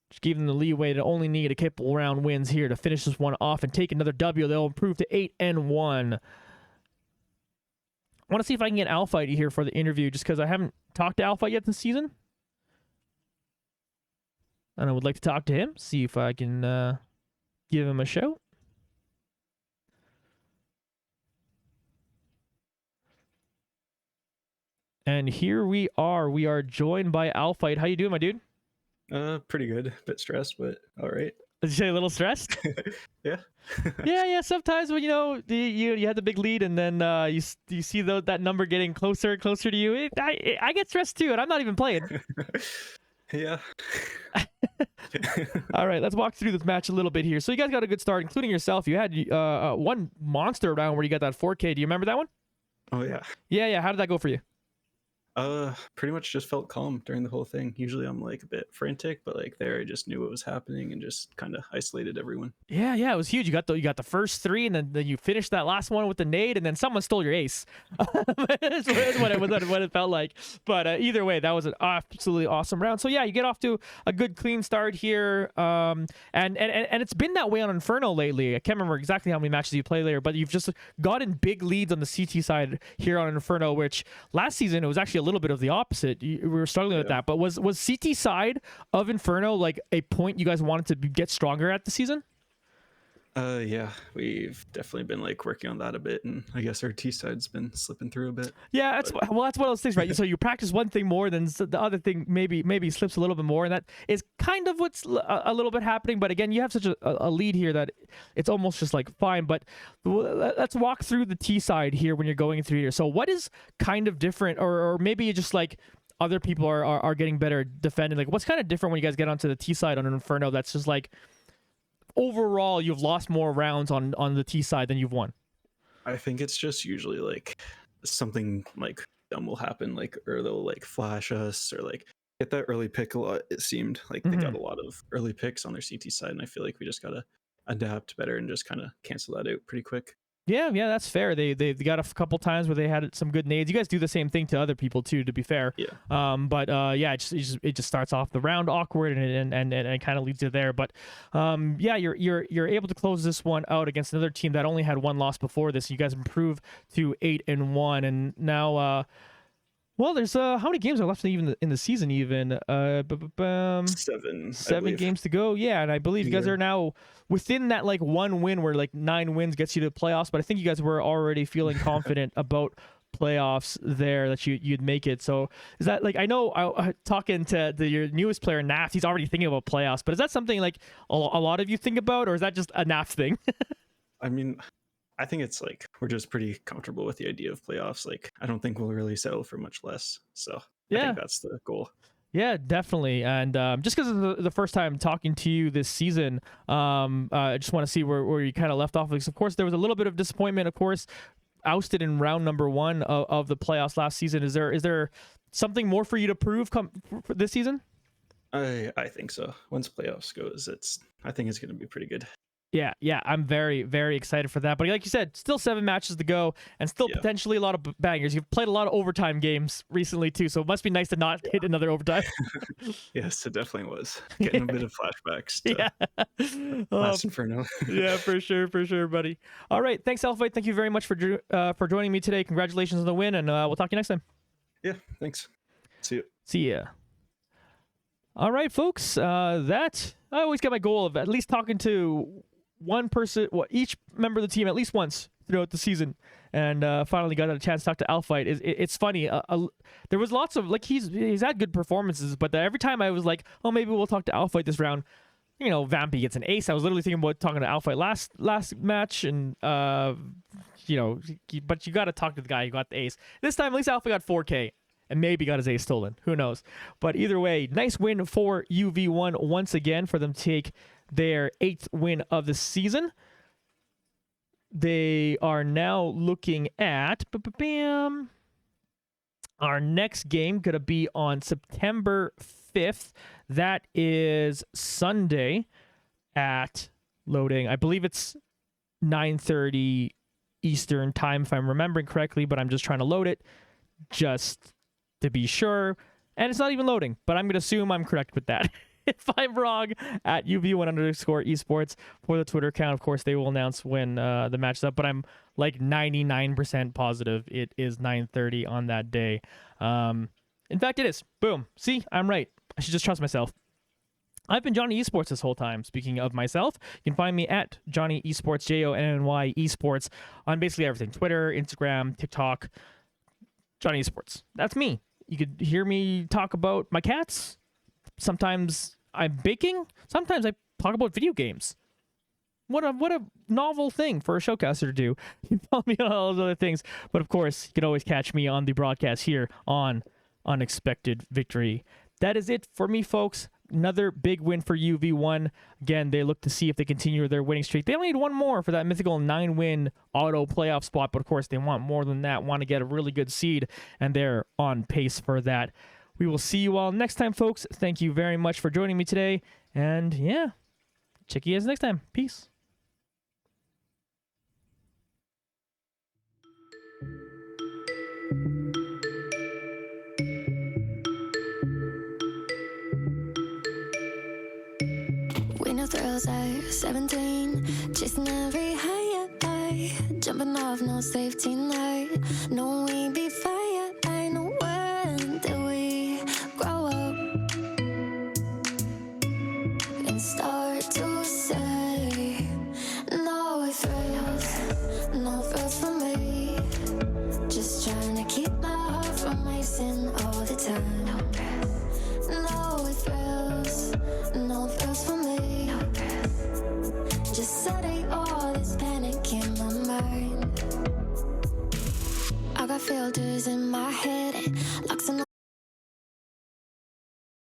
Just gave them the leeway to only need a couple round wins here to finish this one off and take another W. They'll improve to 8-1. I want to see if I can get Alphight here for the interview, just because I haven't talked to Alphight yet this season. And I would like to talk to him, see if I can give him a shout. And here we are. We are joined by Alphight. How you doing, my dude? Pretty good. A bit stressed, but all right. Did you say a little stressed? Yeah. yeah. Sometimes when you had the big lead, and then you see that number getting closer and closer to you. I get stressed too, and I'm not even playing. Yeah. All right, let's walk through this match a little bit here. So you guys got a good start, including yourself. You had one monster round where you got that 4K. Do you remember that one? Oh yeah. Yeah. How did that go for you? Pretty much just felt calm during the whole thing. Usually I'm like a bit frantic, but like there I just knew what was happening and just kind of isolated everyone. Yeah, it was huge. You got the first 3, and then you finished that last one with the nade, and then someone stole your ace. That's what it felt like. But either way, that was an absolutely awesome round. So yeah, you get off to a good clean start here. And it's been that way on Inferno lately. I can't remember exactly how many matches you played later, but you've just gotten big leads on the CT side here on Inferno, which last season it was actually a little bit of the opposite. We were struggling with that, but was CT side of Inferno like a point you guys wanted to get stronger at the season? Yeah, we've definitely been like working on that a bit, and I guess our T side's been slipping through a bit. Yeah, that's one of those things, right? So you practice one thing more, then the other thing maybe slips a little bit more, and that is kind of what's a little bit happening. But again, you have such a lead here that it's almost just like fine. But let's walk through the T side here when you're going through here. So what is kind of different, or maybe just like other people are getting better defending? Like what's kind of different when you guys get onto the T side on an Inferno? That's just like overall you've lost more rounds on the T side than you've won? I think it's just usually like something like dumb will happen, like, or they'll like flash us or like get that early pick a lot. It seemed like they got a lot of early picks on their CT side, and I feel like we just gotta adapt better and just kind of cancel that out pretty quick. Yeah, that's fair. They got a couple times where they had some good nades. You guys do the same thing to other people too, to be fair. Yeah. But yeah, it just starts off the round awkward and it kind of leads you there. But yeah, you're able to close this one out against another team that only had one loss before this. You guys improved to 8-1, and now well, there's how many games are left in the season even? Seven games to go. Yeah, and I believe you guys are now within that like one win where like 9 wins gets you to the playoffs, but I think you guys were already feeling confident about playoffs there that you'd make it. So is that like, I know talking to your newest player Naft, he's already thinking about playoffs, but is that something like a lot of you think about, or is that just a Naft thing? I mean, I think it's like we're just pretty comfortable with the idea of playoffs. Like, I don't think we'll really settle for much less. So I think that's the goal. Yeah, definitely. And just because it's the first time talking to you this season, I just want to see where you kind of left off. Because of course, there was a little bit of disappointment. Of course, ousted in round number 1 of the playoffs last season. Is there something more for you to prove for this season? I think so. Once playoffs goes, I think it's going to be pretty good. Yeah, I'm very, very excited for that. But like you said, still 7 matches to go, and still potentially a lot of bangers. You've played a lot of overtime games recently too, so it must be nice to not hit another overtime. Yes, it definitely was. Getting a bit of flashbacks to Last Inferno. Yeah, for sure, buddy. All right, thanks, Alphite. Thank you very much for joining me today. Congratulations on the win, and we'll talk to you next time. Yeah, thanks. See you. See ya. All right, folks. That I always get my goal of at least talking to one person, each member of the team at least once throughout the season, and finally got a chance to talk to Alphite. It's funny. There was lots of like he's had good performances, but every time I was like, oh, maybe we'll talk to Alphite this round. You know, Vampy gets an ace. I was literally thinking about talking to Alphite last match, and you know, but you got to talk to the guy who got the ace this time. At least Alphite got 4K. And maybe got his ace stolen. Who knows? But either way, nice win for UV1 once again for them to take their 8th win of the season. They are now looking at our next game, going to be on September 5th. That is Sunday at loading. I believe it's 9:30 Eastern time, if I'm remembering correctly, but I'm just trying to load it just to be sure. And it's not even loading, but I'm going to assume I'm correct with that. If I'm wrong, at UV1_esports for the Twitter account. Of course, they will announce when the match is up, but I'm like 99% positive it is 9:30 on that day. In fact, it is. Boom. See, I'm right. I should just trust myself. I've been Johnny Esports this whole time. Speaking of myself, you can find me at Johnny Esports, JONNY Esports, on basically everything. Twitter, Instagram, TikTok, Johnny Esports. That's me. You could hear me talk about my cats. Sometimes I'm baking. Sometimes I talk about video games. What a novel thing for a showcaster to do. You can follow me on all those other things. But of course, you can always catch me on the broadcast here on Unexpected Victory. That is it for me, folks. Another big win for UV1. Again, they look to see if they continue their winning streak. They only need one more for that mythical 9-win auto playoff spot, but of course they want more than that, want to get a really good seed, and they're on pace for that. We will see you all next time, folks. Thank you very much for joining me today, and yeah, check you guys next time. Peace. No thrills at 17, chasing every high, jumping off no safety net. No, we be fire. I know when did we grow up and start to say no thrills for me. Just trying to keep my heart from racing all the time. No thrills for me. Just setting all this panic in my mind. I got filters in